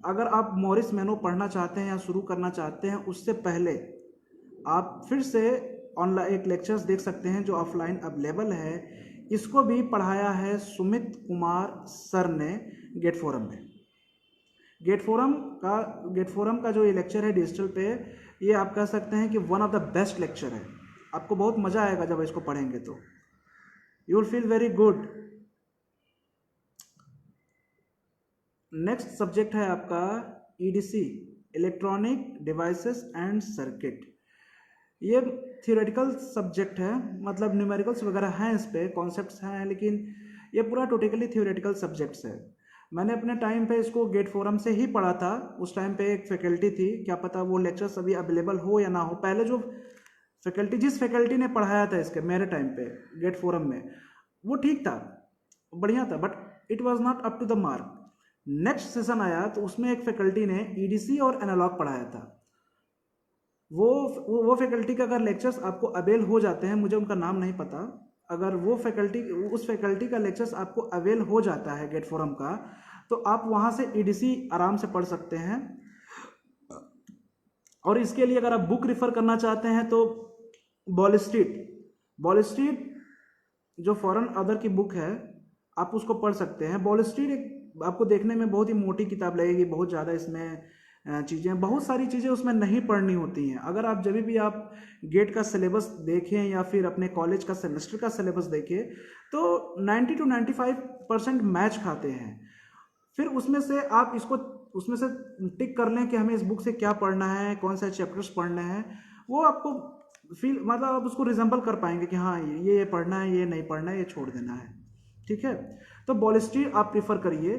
अगर आप मॉरिस मैनो पढ़ना चाहते हैं या शुरू करना चाहते हैं उससे पहले आप फिर से ऑनलाइन एक लेक्चर्स देख सकते हैं जो ऑफलाइन अवेलेबल है। इसको भी पढ़ाया है सुमित कुमार सर ने गेट फोरम में। गेट फोरम का जो ये लेक्चर है डिजिटल पे, ये आप कह सकते हैं कि one of the best lecture है। आपको बहुत मज़ा आएगा जब इसको पढ़ेंगे तो you will feel very good. Next subject है आपका EDC, electronic devices and circuit. ये थियोरेटिकल सब्जेक्ट है, मतलब न्यूमेरिकल्स वगैरह हैं, इस पे कॉन्सेप्ट्स हैं, लेकिन ये पूरा टोटली थियोरेटिकल सब्जेक्ट्स है। मैंने अपने टाइम पे इसको गेट फोरम से ही पढ़ा था। उस टाइम पे एक फैकल्टी थी, क्या पता वो लेक्चर्स अभी अवेलेबल हो या ना हो। पहले जो जिस फैकल्टी ने पढ़ाया था इसके मेरे टाइम पे गेट फोरम में, वो ठीक था, बढ़िया था, but it was not up to the mark. Next session आया तो उसमें एक फैकल्टी ने ईडीसी और एनालॉग पढ़ाया था। वो फैकल्टी का अगर लेक्चर्स आपको अवेल हो जाते हैं, मुझे उनका नाम नहीं पता, अगर वो फैकल्टी, उस फैकल्टी का लेक्चर्स आपको अवेल हो जाता है गेट फोरम का, तो आप वहाँ से ईडीसी आराम से पढ़ सकते हैं। और इसके लिए अगर आप बुक रिफ़र करना चाहते हैं तो वॉल स्ट्रीट जो फॉरेन अदर की बुक है, आप उसको पढ़ सकते हैं। वॉल स्ट्रीट एक आपको देखने में बहुत ही मोटी किताब लगेगी, बहुत ज़्यादा इसमें चीज़ें, बहुत सारी चीज़ेज़ उसमें नहीं पढ़नी होती हैं। अगर आप जब भी आप गेट का सिलेबस देखें या फिर अपने कॉलेज का सेमेस्टर का सिलेबस देखें, तो 90 to 95% मैच खाते हैं। फिर उसमें से आप इसको उसमें से टिक कर लें कि हमें इस बुक से क्या पढ़ना है, कौन से चैप्टर्स पढ़ने हैं, वो आपको फील, मतलब आप उसको रिजेंबल कर पाएंगे कि हाँ ये पढ़ना है, ये नहीं पढ़ना है, ये छोड़ देना है। ठीक है, तो वॉल स्ट्रीट आप प्रीफर करिए।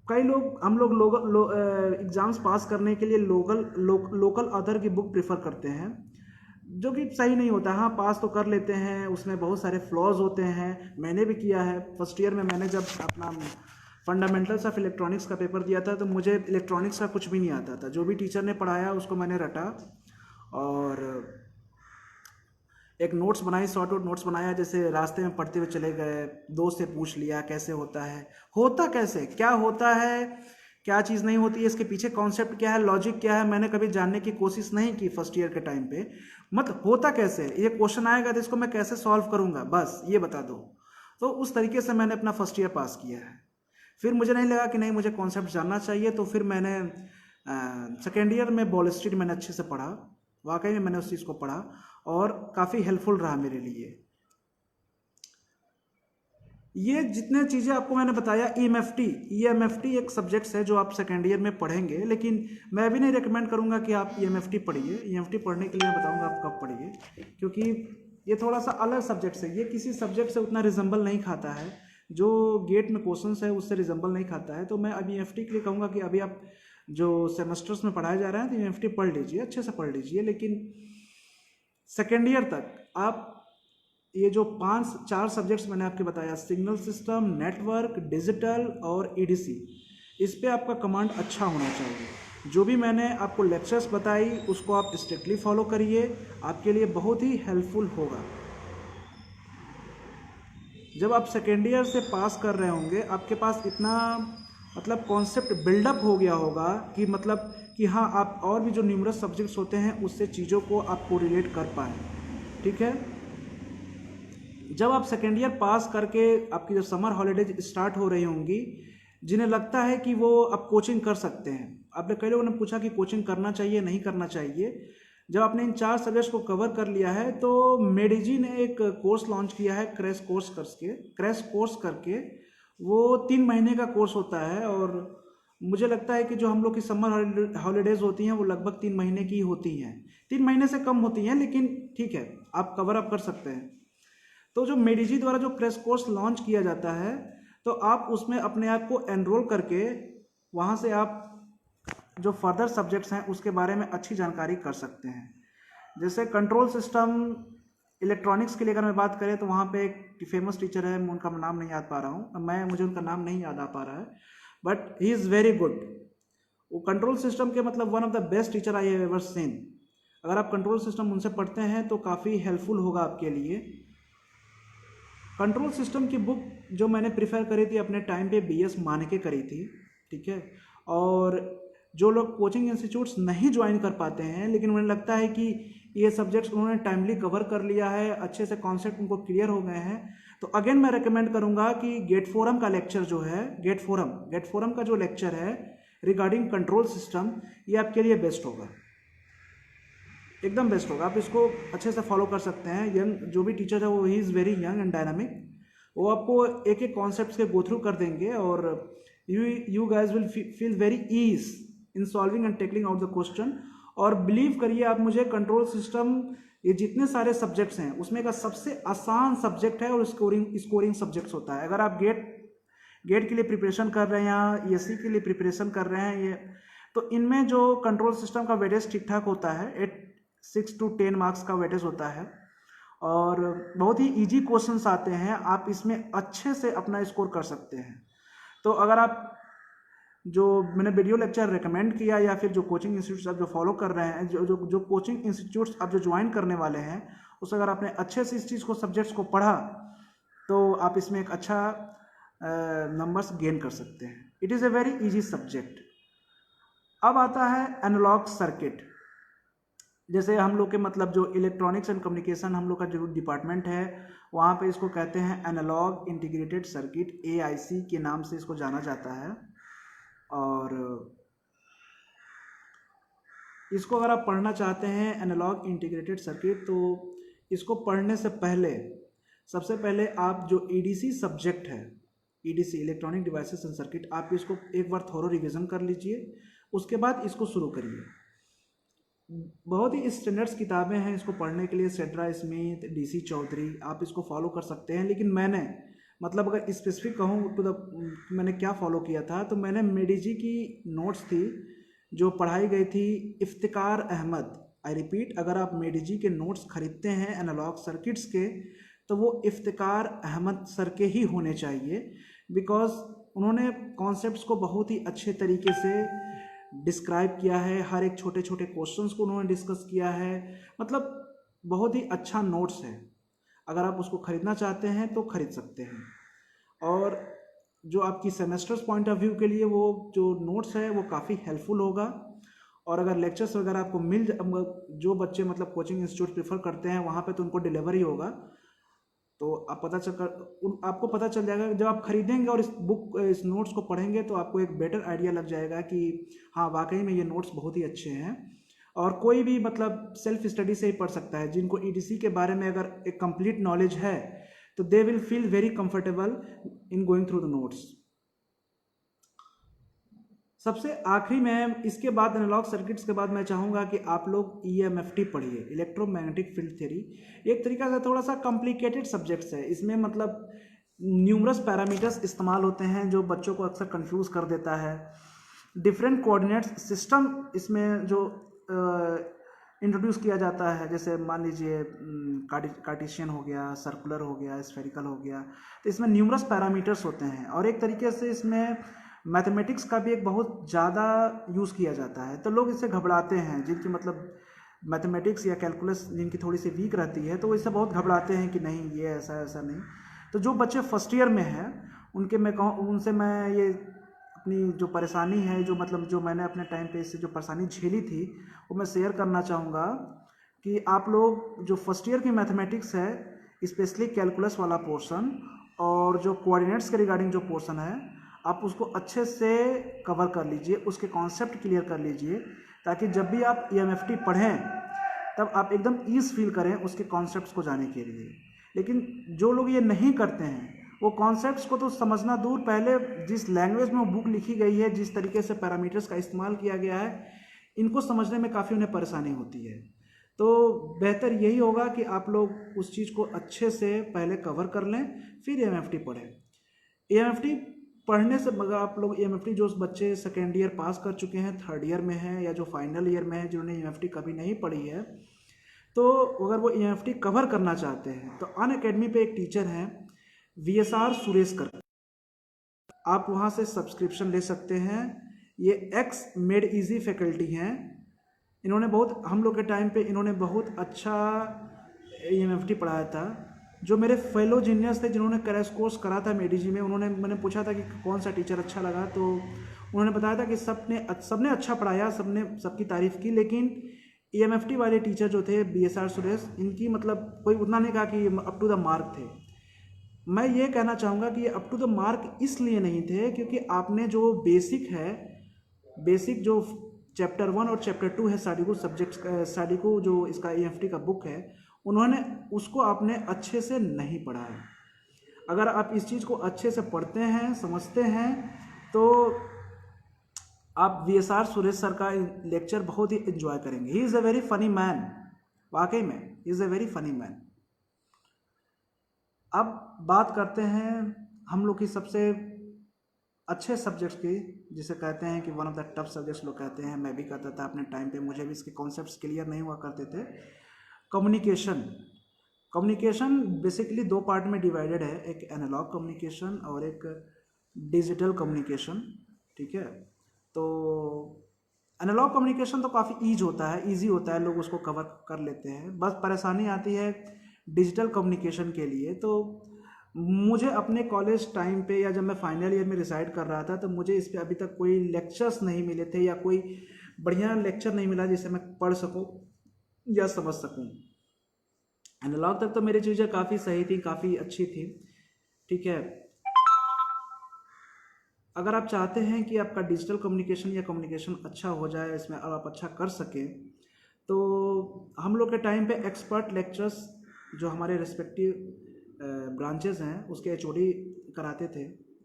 कई लोग, हम लोग एग्जाम्स पास करने के लिए लोकल ऑथर की बुक प्रीफर करते हैं, जो कि सही नहीं होता। हाँ, पास तो कर लेते हैं, उसमें बहुत सारे फ्लॉज होते हैं, मैंने भी किया है। फर्स्ट ईयर में मैंने जब अपना फंडामेंटल्स ऑफ इलेक्ट्रॉनिक्स का पेपर दिया था, तो मुझे इलेक्ट्रॉनिक्स का कुछ भी नहीं आता था। जो भी टीचर ने पढ़ाया उसको मैंने रटा और एक नोट्स बनाई, शॉर्ट आउट नोट्स बनाया, जैसे रास्ते में पढ़ते हुए चले गए, दोस्त से पूछ लिया कैसे होता है, होता कैसे, क्या होता है, क्या चीज़ नहीं होती है, इसके पीछे कॉन्सेप्ट क्या है, लॉजिक क्या है, मैंने कभी जानने की कोशिश नहीं की फर्स्ट ईयर के टाइम पे। मतलब होता कैसे, ये क्वेश्चन आएगा तो इसको मैं कैसे सॉल्व करूँगा, बस ये बता दो। तो उस तरीके से मैंने अपना फर्स्ट ईयर पास किया है। फिर मुझे नहीं लगा कि नहीं, मुझे कॉन्सेप्ट जानना चाहिए, तो फिर मैंने सेकेंड ईयर में वॉल स्ट्रीट मैंने अच्छे से पढ़ा, वाकई में मैंने उस चीज़ को पढ़ा और काफ़ी हेल्पफुल रहा मेरे लिए। ये जितने चीज़ें आपको मैंने बताया, EMFT एक सब्जेक्ट्स है जो आप सेकेंड ईयर में पढ़ेंगे, लेकिन मैं भी नहीं रिकमेंड करूंगा कि आप EMFT पढ़िए। EMFT पढ़ने के लिए मैं बताऊंगा आप कब पढ़िए, क्योंकि ये थोड़ा सा अलग सब्जेक्ट है, ये किसी सब्जेक्ट से उतना रिजेंबल नहीं खाता है, जो गेट में क्वेश्चंस है उससे रिजेंबल नहीं खाता है। तो मैं अब EMFT के लिए कहूँगा कि अभी आप जो सेमेस्टर्स में पढ़ाए जा रहे हैं तो EMFT पढ़ लीजिए, अच्छे से पढ़ लीजिए, लेकिन सेकेंड ईयर तक आप ये जो 4 सब्जेक्ट्स मैंने आपके बताया, सिग्नल सिस्टम, नेटवर्क, डिजिटल और EDC, इस पे आपका कमांड अच्छा होना चाहिए। जो भी मैंने आपको लेक्चर्स बताई उसको आप स्ट्रिक्टली फॉलो करिए, आपके लिए बहुत ही हेल्पफुल होगा। जब आप सेकेंड ईयर से पास कर रहे होंगे, आपके पास इतना मतलब कॉन्सेप्ट बिल्डअप हो गया होगा कि मतलब कि हाँ, आप और भी जो न्यूमरस सब्जेक्ट्स होते हैं उससे चीज़ों को आप कोरिलेट कर पाएँ। ठीक है, जब आप सेकेंड ईयर पास करके आपकी जब समर हॉलीडेज स्टार्ट हो रही होंगी, जिन्हें लगता है कि वो अब कोचिंग कर सकते हैं, आपने कई लोगों ने पूछा कि कोचिंग करना चाहिए नहीं करना चाहिए, जब आपने इन 4 सब्जेक्ट्स को कवर कर लिया है तो मेडिजी ने एक कोर्स लॉन्च किया है, क्रैश कोर्स करके। वो 3 महीने का कोर्स होता है और मुझे लगता है कि जो हम लोग की समर हॉलीडेज़ होती हैं वो लगभग 3 महीने की होती हैं, 3 महीने से कम होती हैं, लेकिन ठीक है, आप कवर अप कर सकते हैं। तो जो मेडिजी द्वारा जो क्रैश कोर्स लॉन्च किया जाता है, तो आप उसमें अपने आप को एनरोल करके वहाँ से आप जो फर्दर सब्जेक्ट्स हैं उसके बारे में अच्छी जानकारी कर सकते हैं। जैसे कंट्रोल सिस्टम इलेक्ट्रॉनिक्स के लिए अगर मैं बात करें तो वहाँ पे एक फेमस टीचर है, मैं उनका नाम नहीं याद पा रहा हूँ, मुझे उनका नाम नहीं याद आ पा रहा है, but he is very good. वो कंट्रोल सिस्टम के मतलब one of the best teacher I have ever seen. अगर आप कंट्रोल सिस्टम उनसे पढ़ते हैं तो काफ़ी हेल्पफुल होगा आपके लिए। कंट्रोल सिस्टम की बुक जो मैंने प्रिफर करी थी अपने टाइम पे BS मान के करी थी, ठीक है। और जो लोग कोचिंग इंस्टीट्यूट्स नहीं ज्वाइन कर पाते हैं, लेकिन उन्हें लगता है कि ये सब्जेक्ट्स उन्होंने टाइमली कवर कर लिया है, अच्छे से कॉन्सेप्ट उनको क्लियर हो गए हैं, तो अगेन मैं रिकमेंड करूँगा कि गेट फोरम का लेक्चर जो है, गेट फोरम का जो लेक्चर है रिगार्डिंग कंट्रोल सिस्टम, ये आपके लिए बेस्ट होगा, एकदम बेस्ट होगा। आप इसको अच्छे से फॉलो कर सकते हैं। यंग जो भी टीचर है वो he is very young and dynamic, वो आपको एक एक कॉन्सेप्ट के गो थ्रू कर देंगे और you guys will feel very ease in solving and tackling out the question. और बिलीव करिए आप मुझे, कंट्रोल सिस्टम ये जितने सारे सब्जेक्ट्स हैं उसमें का सबसे आसान सब्जेक्ट है और स्कोरिंग सब्जेक्ट्स होता है। अगर आप गेट के लिए प्रिपरेशन कर रहे हैं या ESC के लिए प्रिपरेशन कर रहे हैं, ये तो इनमें जो कंट्रोल सिस्टम का वेटेज ठीक ठाक होता है, 6 to 10 मार्क्स का वेटेज होता है। और बहुत ही इजी क्वेश्चंस आते हैं, आप इसमें अच्छे से अपना स्कोर कर सकते हैं। तो अगर आप जो मैंने वीडियो लेक्चर रेकमेंड किया या फिर जो कोचिंग इंस्टीट्यूट्स आप जो फॉलो कर रहे हैं, जो कोचिंग इंस्टीट्यूट्स आप जो ज्वाइन करने वाले हैं, उस अगर आपने अच्छे से इस चीज़ को सब्जेक्ट्स को पढ़ा तो आप इसमें एक अच्छा नंबर्स गेन कर सकते हैं। It is a very easy subject. अब आता है एनालॉग सर्किट। जैसे हम लोग के मतलब जो इलेक्ट्रॉनिक्स एंड कम्युनिकेशन हम लोग का जो डिपार्टमेंट है, वहाँ पे इसको कहते हैं एनालॉग इंटीग्रेटेड सर्किट, AIC के नाम से इसको जाना जाता है। और इसको अगर आप पढ़ना चाहते हैं एनालॉग इंटीग्रेटेड सर्किट, तो इसको पढ़ने से पहले सबसे पहले आप जो EDC सब्जेक्ट है, EDC electronic devices and circuit, आप इसको एक बार थोरो रिवीजन कर लीजिए, उसके बाद इसको शुरू करिए। बहुत ही स्टैंडर्ड्स किताबें हैं इसको पढ़ने के लिए, सेड्रा स्मिथ, DC चौधरी, आप इसको फॉलो कर सकते हैं। लेकिन मैंने मतलब अगर स्पेसिफिक कहूँ तो मैंने क्या फॉलो किया था, तो मैंने मेडीजी की नोट्स थी जो पढ़ाई गई थी इफ्तिकार अहमद। आई रिपीट, अगर आप मेडीजी के नोट्स खरीदते हैं एनालॉग सर्किट्स के, तो वो इफ्तिकार अहमद सर के ही होने चाहिए, बिकॉज उन्होंने कॉन्सेप्ट्स को बहुत ही अच्छे तरीके से डिस्क्राइब किया है, हर एक छोटे छोटे क्वेश्चंस को उन्होंने डिस्कस किया है। मतलब बहुत ही अच्छा नोट्स है, अगर आप उसको ख़रीदना चाहते हैं तो ख़रीद सकते हैं। और जो आपकी सेमेस्टर्स पॉइंट ऑफ व्यू के लिए वो जो नोट्स है वो काफ़ी हेल्पफुल होगा। और अगर लेक्चर्स वगैरह आपको जो बच्चे मतलब कोचिंग इंस्टीट्यूट प्रेफर करते हैं वहाँ पे तो उनको डिलीवरी होगा, तो आप आपको पता चल जाएगा जब आप खरीदेंगे और इस नोट्स को पढ़ेंगे तो आपको एक बेटर आइडिया लग जाएगा कि हाँ वाकई में ये नोट्स बहुत ही अच्छे हैं। और कोई भी मतलब सेल्फ स्टडी से ही पढ़ सकता है। जिनको EDC के बारे में अगर एक कंप्लीट नॉलेज है तो they will feel very comfortable in going through the notes. सबसे आखिरी में इसके बाद एनालॉग सर्किट्स के बाद मैं चाहूँगा कि आप लोग EMFT पढ़िए, इलेक्ट्रोमैग्नेटिक फील्ड थ्योरी। एक तरीका से थोड़ा सा कॉम्प्लिकेटेड सब्जेक्ट्स है, इसमें मतलब न्यूमरस पैरामीटर्स इस्तेमाल होते हैं जो बच्चों को अक्सर कंफ्यूज कर देता है। डिफरेंट कोऑर्डिनेट्स सिस्टम इसमें जो इंट्रोड्यूस किया जाता है, जैसे मान लीजिए कार्टेशियन हो गया, सर्कुलर हो गया, स्फेरिकल हो गया, तो इसमें न्यूमरस पैरामीटर्स होते हैं। और एक तरीके से इसमें मैथमेटिक्स का भी एक बहुत ज़्यादा यूज़ किया जाता है, तो लोग इससे घबराते हैं जिनकी मतलब मैथमेटिक्स या कैलकुलस जिनकी थोड़ी सी वीक रहती है, तो वो इससे बहुत घबराते हैं कि नहीं ये ऐसा ऐसा नहीं। तो जो बच्चे फर्स्ट ईयर में हैं उनसे मैं ये अपनी जो परेशानी है, जो मतलब जो मैंने अपने टाइम पे इससे जो परेशानी झेली थी वो मैं शेयर करना चाहूँगा कि आप लोग जो फर्स्ट ईयर की मैथमेटिक्स है, स्पेशली कैलकुलस वाला पोर्शन और जो कोऑर्डिनेट्स के रिगार्डिंग जो पोर्शन है, आप उसको अच्छे से कवर कर लीजिए, उसके कॉन्सेप्ट क्लियर कर लीजिए, ताकि जब भी आप EMFT पढ़ें तब आप एकदम ईज फील करें उसके कॉन्सेप्ट्स को जाने के लिए। लेकिन जो लोग ये नहीं करते हैं वो कॉन्सेप्ट्स को तो समझना दूर, पहले जिस लैंग्वेज में वो बुक लिखी गई है, जिस तरीके से पैरामीटर्स का इस्तेमाल किया गया है, इनको समझने में काफ़ी उन्हें परेशानी होती है। तो बेहतर यही होगा कि आप लोग उस चीज़ को अच्छे से पहले कवर कर लें, फिर EMFT पढ़ें। EMFT पढ़ने से मगर आप लोग EMFT जो बच्चे सेकेंड ईयर पास कर चुके हैं, थर्ड ईयर में हैं, या जो फाइनल ईयर में है जिन्होंने EMFT कभी नहीं पढ़ी है, तो अगर वो EMFT कवर करना चाहते हैं तो अनअकैडमी पे एक टीचर हैं VSR सुरेश कर, आप वहाँ से सब्सक्रिप्शन ले सकते हैं। ये एक्स मेड इजी फैकल्टी हैं, इन्होंने बहुत हम लोग के टाइम पे इन्होंने बहुत अच्छा EMFT पढ़ाया था। जो मेरे फेलो जीनियर्स थे जिन्होंने क्रैश कोर्स करा था मेडीजी में, मैंने पूछा था कि कौन सा टीचर अच्छा लगा, तो उन्होंने बताया था कि सबने अच्छा पढ़ाया, सबकी तारीफ़ की, लेकिन EMFT वाले टीचर जो थे BSR सुरेश, इनकी मतलब कोई उतना नहीं कहा कि अप टू द मार्क थे। मैं ये कहना चाहूँगा कि ये अप टू द मार्क इसलिए नहीं थे क्योंकि आपने जो बेसिक जो चैप्टर 1 और चैप्टर 2 है साडिको जो इसका EMFT का बुक है, उन्होंने उसको आपने अच्छे से नहीं पढ़ा है। अगर आप इस चीज़ को अच्छे से पढ़ते हैं, समझते हैं, तो आप VSR सुरेश सर का लेक्चर बहुत ही एंजॉय करेंगे। He is a very funny man, वाकई में he is a very funny man. अब बात करते हैं हम लोग की सबसे अच्छे सब्जेक्ट्स की, जिसे कहते हैं कि one of the tough subjects लोग कहते हैं, मैं भी कहता था अपने टाइम पे, मुझे भी इसके कॉन्सेप्ट्स क्लियर नहीं हुआ करते थे। कम्युनिकेशन। कम्युनिकेशन बेसिकली दो पार्ट में डिवाइडेड है, एक एनालॉग कम्युनिकेशन और एक डिजिटल कम्युनिकेशन, ठीक है। तो एनालॉग कम्युनिकेशन तो काफ़ी ईजी होता है, लोग उसको कवर कर लेते हैं। बस परेशानी आती है डिजिटल कम्युनिकेशन के लिए। तो मुझे अपने कॉलेज टाइम पे या जब मैं फाइनल ईयर में रिसाइड कर रहा था तो मुझे इस पे अभी तक कोई लेक्चर्स नहीं मिले थे या कोई बढ़िया लेक्चर नहीं मिला जिसे मैं पढ़ सकूं या समझ सकूं। एनालॉग तक तो मेरी चीज़ें काफ़ी सही थी, काफ़ी अच्छी थी, ठीक है। अगर आप चाहते हैं कि आपका डिजिटल कम्युनिकेशन या कम्युनिकेशन अच्छा हो जाए इसमें और आप अच्छा कर सकें, तो हम लोग के टाइम पे एक्सपर्ट लेक्चर्स जो हमारे रिस्पेक्टिव ब्रांचेस हैं उसके एचओडी कराते थे।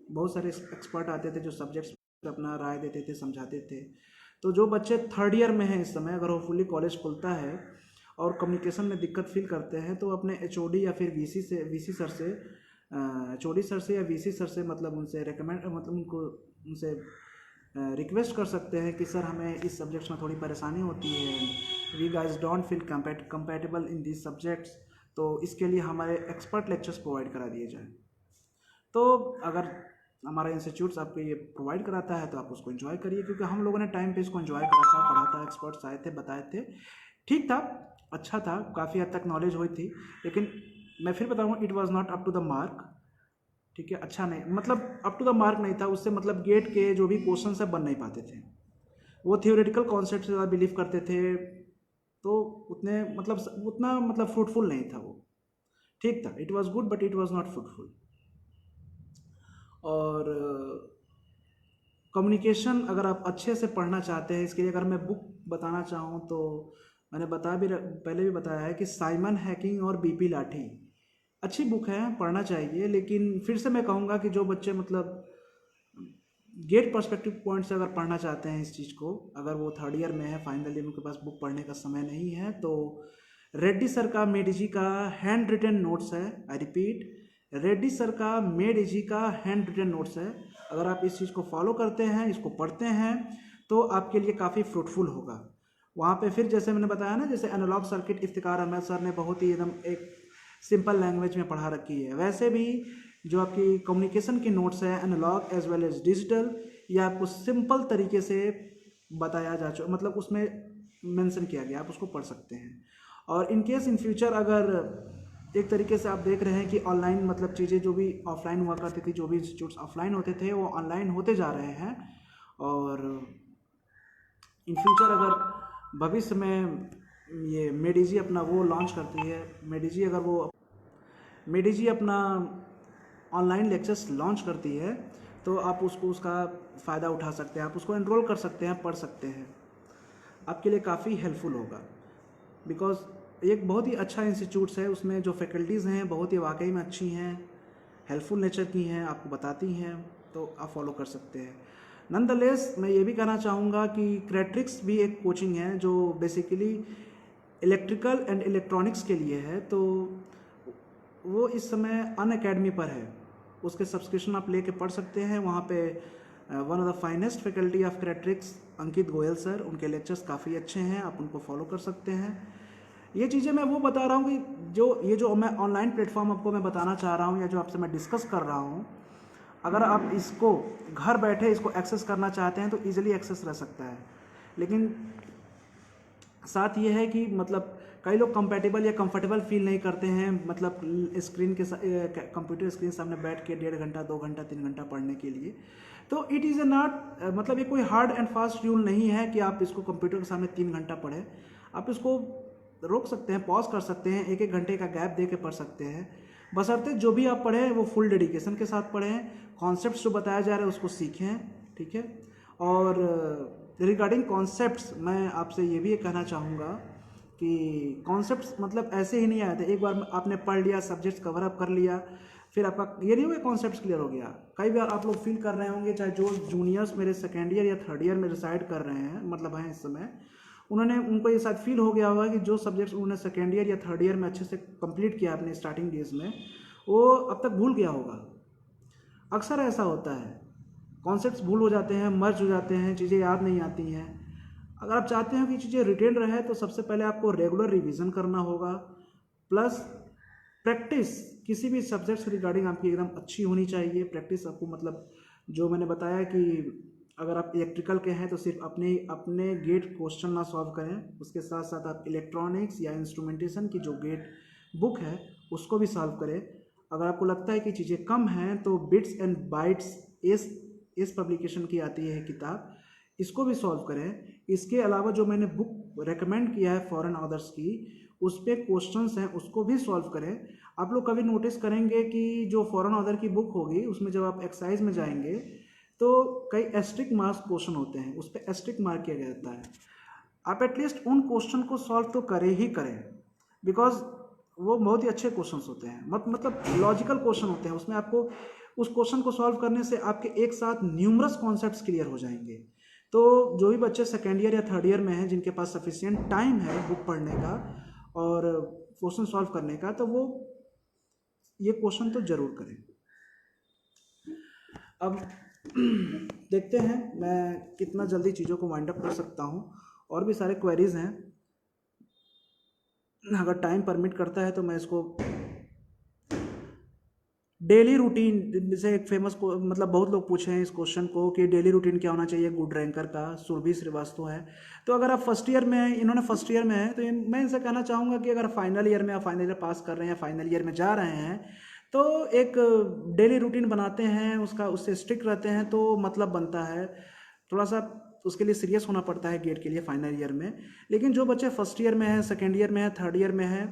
बहुत सारे एक्सपर्ट आते थे जो सब्जेक्ट्स पर अपना राय देते थे, समझाते थे। तो जो बच्चे थर्ड ईयर में हैं इस समय, अगर होपफुली कॉलेज खुलता है और कम्युनिकेशन में दिक्कत फील करते हैं तो अपने एचओडी या फिर वीसी सर से एचओडी सर से या वीसी सर से मतलब उनसे रेकमेंड मतलब उनसे रिक्वेस्ट कर सकते हैं कि सर हमें इस सब्जेक्ट्स में थोड़ी परेशानी होती है, we guys don't feel compatible in this subjects, तो इसके लिए हमारे एक्सपर्ट लेक्चर्स प्रोवाइड करा दिए जाए। तो अगर हमारा इंस्टीट्यूट्स आपको ये प्रोवाइड कराता है तो आप उसको एंजॉय करिए, क्योंकि हम लोगों ने टाइम पे इसको एंजॉय करा था, पढ़ा था, एक्सपर्ट्स आए थे, बताए थे, ठीक था, अच्छा था, काफ़ी हद तक नॉलेज हुई थी। लेकिन मैं फिर बताऊँ, it was not up to the mark, ठीक है। अच्छा नहीं मतलब अप टू द मार्क नहीं था, उससे मतलब गेट के जो भी क्वेश्चन है बन नहीं पाते थे। वो थियोरेटिकल कॉन्सेप्ट से ज़्यादा बिलीव करते थे, तो उतना मतलब फ्रूटफुल नहीं था वो, ठीक था, it was good but it was not fruitful. और कम्युनिकेशन अगर आप अच्छे से पढ़ना चाहते हैं, इसके लिए अगर मैं बुक बताना चाहूँ तो मैंने पहले भी बताया है कि साइमन हैकिंग और बीपी लाठी अच्छी बुक है, पढ़ना चाहिए। लेकिन फिर से मैं कहूँगा कि जो बच्चे मतलब गेट पर्सपेक्टिव पॉइंट से अगर पढ़ना चाहते हैं इस चीज़ को, अगर वो थर्ड ईयर में है, फाइनल ईयर, उनके पास बुक पढ़ने का समय नहीं है, तो रेड्डी सर का मेडिजी का हैंड रिटन नोट्स है, आई रिपीट, रेड्डी सर का मेडिजी का हैंड रिटन नोट्स है। अगर आप इस चीज़ को फॉलो करते हैं, इसको पढ़ते हैं, तो आपके लिए काफ़ी फ्रूटफुल होगा। वहाँ पे फिर जैसे मैंने बताया ना, जैसे analog circuit Iftikhar Ahmad sir ने बहुत ही एकदम एक सिंपल लैंग्वेज में पढ़ा रखी है, वैसे भी जो आपकी कम्युनिकेशन की नोट्स है analog as well as digital, ये आपको सिंपल तरीके से बताया जा चुका, मतलब उसमें मेंशन किया गया, आप उसको पढ़ सकते हैं। और इन केस इन फ्यूचर अगर एक तरीके से आप देख रहे हैं कि ऑनलाइन मतलब चीज़ें जो भी ऑफलाइन हुआ करती थी, जो भी इंस्टीट्यूट्स ऑफलाइन होते थे वो ऑनलाइन होते जा रहे हैं, और इन फ्यूचर अगर भविष्य में ये मेडिजी अपना वो लॉन्च करती है, मेडिजी अपना ऑनलाइन लेक्चर्स लॉन्च करती है, तो आप उसका फ़ायदा उठा सकते हैं, आप उसको एनरोल कर सकते हैं, पढ़ सकते हैं, आपके लिए काफ़ी हेल्पफुल होगा। बिकॉज एक बहुत ही अच्छा इंस्टीट्यूट्स है, उसमें जो फैकल्टीज़ हैं बहुत ही वाकई में अच्छी हैं, हेल्पफुल नेचर की हैं, आपको बताती हैं, तो आप फॉलो कर सकते हैं। नॉनदलेस मैं ये भी कहना चाहूँगा कि क्रेट्रिक्स भी एक कोचिंग है जो बेसिकली इलेक्ट्रिकल एंड इलेक्ट्रॉनिक्स के लिए है, तो वो इस समय अनअकैडमी पर है, उसके सब्सक्रिप्शन आप लेके पढ़ सकते हैं। वहाँ पे one of the finest faculty of Kreatryx Ankit Goyal sir, उनके लेक्चर्स काफ़ी अच्छे हैं, आप उनको फॉलो कर सकते हैं। ये चीज़ें मैं वो बता रहा हूँ कि जो मैं ऑनलाइन प्लेटफॉर्म आपको मैं बताना चाह रहा हूँ या जो आपसे मैं डिस्कस कर रहा हूँ, अगर आप इसको घर बैठे इसको एक्सेस करना चाहते हैं तो ईजिली एक्सेस रह सकता है। लेकिन साथ ये है कि मतलब कई लोग कंपेटेबल या कंफर्टेबल फील नहीं करते हैं, मतलब स्क्रीन के कंप्यूटर स्क्रीन सामने बैठ के 1.5 घंटा 2 घंटा 3 घंटा पढ़ने के लिए। तो इट इज़ ए नॉट मतलब ये कोई हार्ड एंड फास्ट रूल नहीं है कि आप इसको कंप्यूटर के सामने 3 घंटा पढ़ें, आप इसको रोक सकते हैं, पॉज कर सकते हैं, 1-1 घंटे का गैप दे के पढ़ सकते हैं, बशर्ते जो भी आप पढ़ें वो फुल डेडिकेशन के साथ पढ़ें, कॉन्सेप्ट्स जो बताया जा रहा है उसको सीखें, ठीक है। और रिगार्डिंग कॉन्सेप्ट्स मैं आपसे ये भी कहना चाहूँगा कि कॉन्सेप्ट्स मतलब ऐसे ही नहीं आए थे, एक बार आपने पढ़ लिया, सब्जेक्ट्स कवर अप कर लिया, फिर आपका ये नहीं हुआ कॉन्सेप्ट्स क्लियर हो गया। कई बार आप लोग फील कर रहे होंगे, चाहे जो जूनियर्स मेरे सेकेंड ईयर या थर्ड ईयर में रिसाइड कर रहे हैं, मतलब हैं इस समय, उनको ये शायद फील हो गया होगा कि जो सब्जेक्ट्स उन्होंने सेकेंड ईयर या थर्ड ईयर में अच्छे से कंप्लीट किया अपने स्टार्टिंग डेज में, वो अब तक भूल गया होगा। अक्सर ऐसा होता है, कॉन्सेप्ट्स भूल हो जाते हैं, मर्ज हो जाते हैं, चीज़ें याद नहीं आती हैं। अगर आप चाहते हो कि चीज़ें रिटेन रहे तो सबसे पहले आपको रेगुलर रिवीजन करना होगा, प्लस प्रैक्टिस किसी भी सब्जेक्ट से रिगार्डिंग आपकी एकदम अच्छी होनी चाहिए। प्रैक्टिस आपको मतलब जो मैंने बताया कि अगर आप इलेक्ट्रिकल के हैं तो सिर्फ अपने अपने गेट क्वेश्चन ना सॉल्व करें, उसके साथ साथ आप इलेक्ट्रॉनिक्स या इंस्ट्रूमेंटेशन की जो गेट बुक है उसको भी सॉल्व करें। अगर आपको लगता है कि चीज़ें कम हैं तो बिट्स एंड बाइट्स इस पब्लिकेशन की आती है किताब, इसको भी सॉल्व करें। इसके अलावा जो मैंने बुक रेकमेंड किया है फॉरेन ऑथर्स की, उस पर क्वेश्चंस हैं उसको भी सॉल्व करें। आप लोग कभी नोटिस करेंगे कि जो फॉरेन ऑथर की बुक होगी उसमें जब आप एक्सरसाइज में जाएंगे तो कई एस्ट्रिक मार्क्स क्वेश्चन होते हैं, उस पर एस्ट्रिक मार्क किया जाता है। आप एटलीस्ट उन क्वेश्चन को सॉल्व तो करें ही करें, बिकॉज वो बहुत ही अच्छे क्वेश्चंस होते हैं, मतलब लॉजिकल क्वेश्चन होते हैं। उसमें आपको उस क्वेश्चन को सॉल्व करने से आपके एक साथ न्यूमरस कॉन्सेप्ट्स क्लियर हो जाएंगे। तो जो भी बच्चे सेकेंड ईयर या थर्ड ईयर में हैं जिनके पास सफिशिएंट टाइम है बुक पढ़ने का और क्वेश्चन सॉल्व करने का, तो वो ये क्वेश्चन तो जरूर करें। अब देखते हैं मैं कितना जल्दी चीज़ों को वाइंड अप कर सकता हूँ। और भी सारे क्वेरीज हैं, अगर टाइम परमिट करता है तो मैं इसको डेली रूटीन, जैसे एक फेमस मतलब बहुत लोग पूछे हैं इस क्वेश्चन को कि डेली रूटीन क्या होना चाहिए गुड रैंकर का, सुरभि श्रीवास्तव है। तो अगर आप फर्स्ट ईयर में हैं, इन्होंने फर्स्ट ईयर में है, तो मैं इनसे कहना चाहूँगा कि अगर फाइनल ईयर में आप फाइनल ईयर पास कर रहे हैं, फाइनल ईयर में जा रहे हैं, तो एक डेली रूटीन बनाते हैं, उसका उससे स्ट्रिक्ट रहते हैं तो मतलब बनता है। थोड़ा सा उसके लिए सीरियस होना पड़ता है गेट के लिए फाइनल ईयर में। लेकिन जो बच्चे फर्स्ट ईयर में हैं, सेकेंड ईयर में है, थर्ड ईयर में है,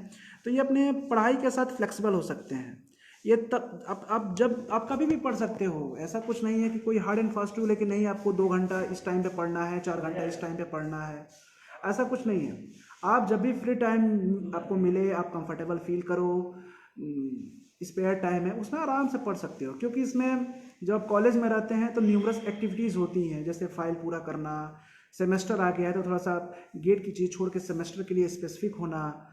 तो ये अपने पढ़ाई के साथ फ्लेक्सिबल हो सकते हैं। ये तब आप जब आप कभी भी पढ़ सकते हो, ऐसा कुछ नहीं है कि कोई हार्ड एंड फास्ट रूल है कि नहीं आपको 2 घंटा इस टाइम पे पढ़ना है, 4 घंटा इस टाइम पे पढ़ना है, ऐसा कुछ नहीं है। आप जब भी फ्री टाइम आपको मिले, आप कंफर्टेबल फील करो, स्पेयर टाइम है उसमें आराम से पढ़ सकते हो। क्योंकि इसमें जब आप कॉलेज में रहते हैं तो न्यूमरस एक्टिविटीज़ होती हैं, जैसे फाइल पूरा करना, सेमेस्टर आ गया है तो थोड़ा सा गेट की चीज़ छोड़ के सेमेस्टर के लिए स्पेसिफिक होना।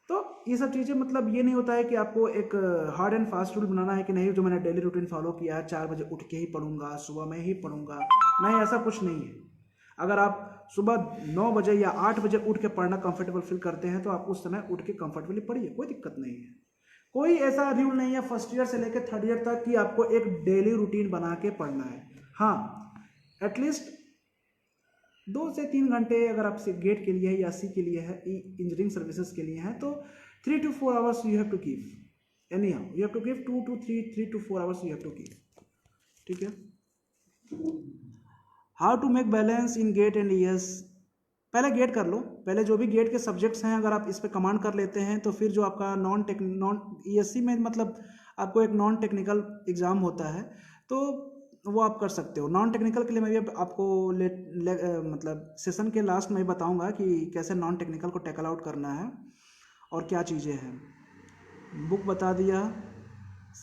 तो ये सब चीज़ें मतलब ये नहीं होता है कि आपको एक हार्ड एंड फास्ट रूल बनाना है कि नहीं जो मैंने डेली रूटीन फॉलो किया है 4 बजे उठ के ही पढ़ूंगा, सुबह में ही पढ़ूंगा, नहीं ऐसा कुछ नहीं है। अगर आप सुबह 9 बजे या 8 बजे उठ के पढ़ना कंफर्टेबल फील करते हैं तो आप उस समय उठ के कंफर्टेबली पढ़िए, कोई दिक्कत नहीं है। कोई ऐसा रूल नहीं है फर्स्ट ईयर से लेकर थर्ड ईयर तक कि आपको एक डेली रूटीन बना के पढ़ना है। हाँ, एटलीस्ट 2 से 3 घंटे अगर आप गेट के लिए है या सी के लिए है, इंजीनियरिंग सर्विसेज के लिए है, तो 3 to 4 hours you have to give. Anyhow you have to give 3 to 4 hours you have to give. ठीक है। How to make balance in GATE and ES. पहले गेट कर लो, पहले जो भी गेट के सब्जेक्ट्स हैं अगर आप इस पर कमांड कर लेते हैं तो फिर जो आपका नॉन ईएससी में मतलब आपको एक नॉन टेक्निकल एग्ज़ाम होता है तो वो आप कर सकते हो। नॉन टेक्निकल के लिए मैं भी आपको मतलब सेशन के लास्ट में बताऊंगा कि कैसे नॉन टेक्निकल को टैकल आउट करना है और क्या चीज़ें हैं। बुक बता दिया।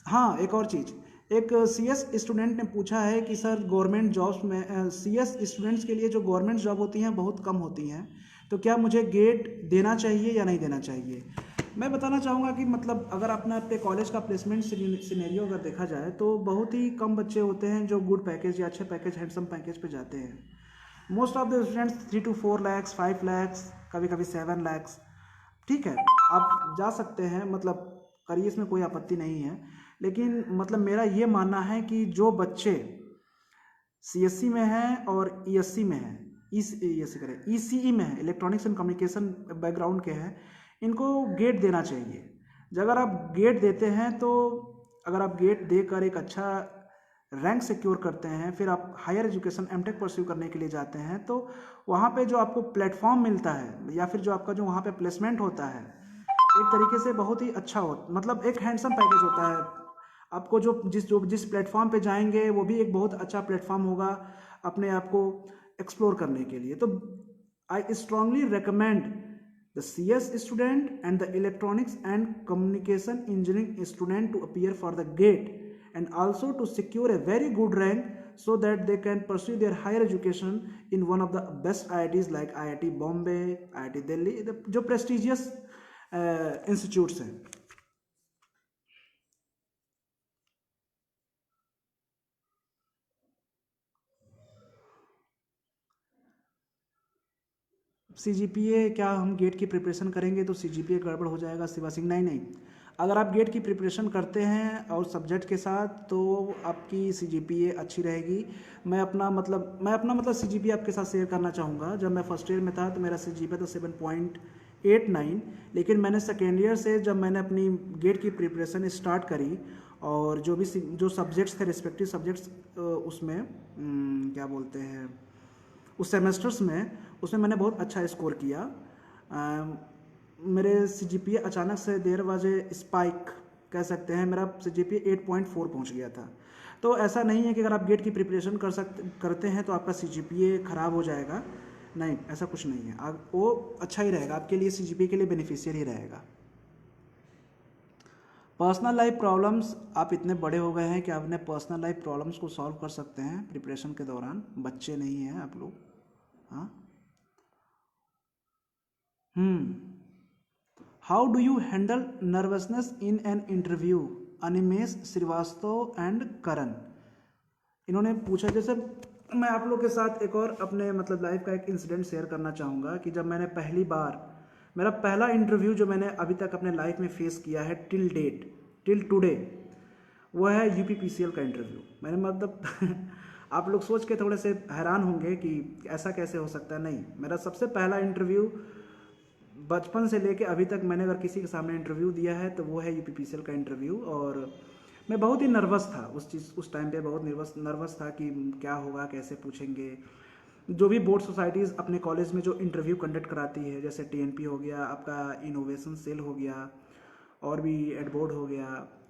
हाँ, एक और चीज़, एक सीएस स्टूडेंट ने पूछा है कि सर गवर्नमेंट जॉब्स में सीएस स्टूडेंट्स के लिए जो गवर्नमेंट जॉब होती हैं बहुत कम होती हैं, तो क्या मुझे गेट देना चाहिए या नहीं देना चाहिए। मैं बताना चाहूँगा कि मतलब अगर अपना अपने कॉलेज का प्लेसमेंट सिनेरियो अगर देखा जाए तो बहुत ही कम बच्चे होते हैं जो गुड पैकेज या अच्छे पैकेज, हैंडसम पैकेज पे जाते हैं। Most of the students 3 to 4 lakhs, 5 lakhs, कभी कभी 7 lakhs। ठीक है, आप जा सकते हैं, मतलब करिए, इसमें कोई आपत्ति नहीं है। लेकिन मतलब मेरा ये मानना है कि जो बच्चे सीएससी में हैं और ईएससी में हैं, ईएससी करें, ईसीई में है, इलेक्ट्रॉनिक्स एंड कम्युनिकेशन बैकग्राउंड के हैं, इनको गेट देना चाहिए। अगर आप गेट देते हैं तो अगर आप गेट देकर एक अच्छा रैंक सिक्योर करते हैं, फिर आप हायर एजुकेशन एमटेक परस्यू करने के लिए जाते हैं, तो वहाँ पे जो आपको प्लेटफॉर्म मिलता है या फिर जो आपका जो वहाँ पे प्लेसमेंट होता है एक तरीके से बहुत ही अच्छा हो, मतलब एक हैंडसम पैकेज होता है। आपको जिस प्लेटफॉर्म पे जाएंगे वो भी एक बहुत अच्छा प्लेटफॉर्म होगा अपने आप को एक्सप्लोर करने के लिए। तो I strongly recommend the CS student and the electronics and communication engineering student to appear for the GATE and also to secure a very good rank so that they can pursue their higher education in one of the best IITs like IIT Bombay, IIT Delhi, जो prestigious institutes हैं। CGPA क्या हम gate की preparation करेंगे तो CGPA गड़बड़ हो जाएगा शिवा सिंह? नहीं नहीं, अगर आप गेट की प्रिपरेशन करते हैं और सब्जेक्ट के साथ तो आपकी सीजीपीए अच्छी रहेगी। मैं अपना मतलब सीजीपीए आपके साथ शेयर करना चाहूँगा। जब मैं फर्स्ट ईयर में था तो मेरा सीजीपीए था 7.89, लेकिन मैंने सेकेंड ईयर से जब मैंने अपनी गेट की प्रिपरेशन स्टार्ट करी और जो सब्जेक्ट्स थे रिस्पेक्टिव सब्जेक्ट्स उसमें क्या बोलते हैं उस सेमेस्टर्स में, उसमें मैंने बहुत अच्छा स्कोर किया। मेरे सीजीपीए अचानक से देर वाजे स्पाइक कह सकते हैं, मेरा सीजीपीए 8.4 पहुंच गया था। तो ऐसा नहीं है कि अगर आप गेट की प्रिपरेशन करते हैं तो आपका सीजीपीए ख़राब हो जाएगा, नहीं, ऐसा कुछ नहीं है। वो अच्छा ही रहेगा आपके लिए, सीजीपीए के लिए बेनिफिशियल ही रहेगा। पर्सनल लाइफ प्रॉब्लम्स, आप इतने बड़े हो गए हैं कि आप अपने पर्सनल लाइफ प्रॉब्लम्स को सॉल्व कर सकते हैं प्रिपरेशन के दौरान, बच्चे नहीं हैं आप लोग। हाँ। How do you handle nervousness in an interview? Animesh Srivastava and Karan, इन्होंने पूछा। जैसे मैं आप लोग के साथ एक और अपने लाइफ का एक इंसिडेंट शेयर करना चाहूँगा कि जब मैंने पहली बार मेरा पहला इंटरव्यू जो मैंने अभी तक अपने लाइफ में फेस किया है टिल टुडे, वो है यूपीपीसीएल का इंटरव्यू। मैंने आप लोग सोच के थोड़े से हैरान होंगे कि ऐसा कैसे हो सकता है। नहीं, मेरा सबसे पहला इंटरव्यू बचपन से लेके अभी तक मैंने अगर किसी के सामने इंटरव्यू दिया है तो वो है यूपीपीसीएल का इंटरव्यू। और मैं बहुत ही नर्वस था उस टाइम पे, बहुत नर्वस था कि क्या होगा, कैसे पूछेंगे। जो भी बोर्ड सोसाइटीज़ अपने कॉलेज में जो इंटरव्यू कंडक्ट कराती है, जैसे टीएनपी हो गया, आपका इनोवेशन सेल हो गया, और भी एडबोर्ड हो गया,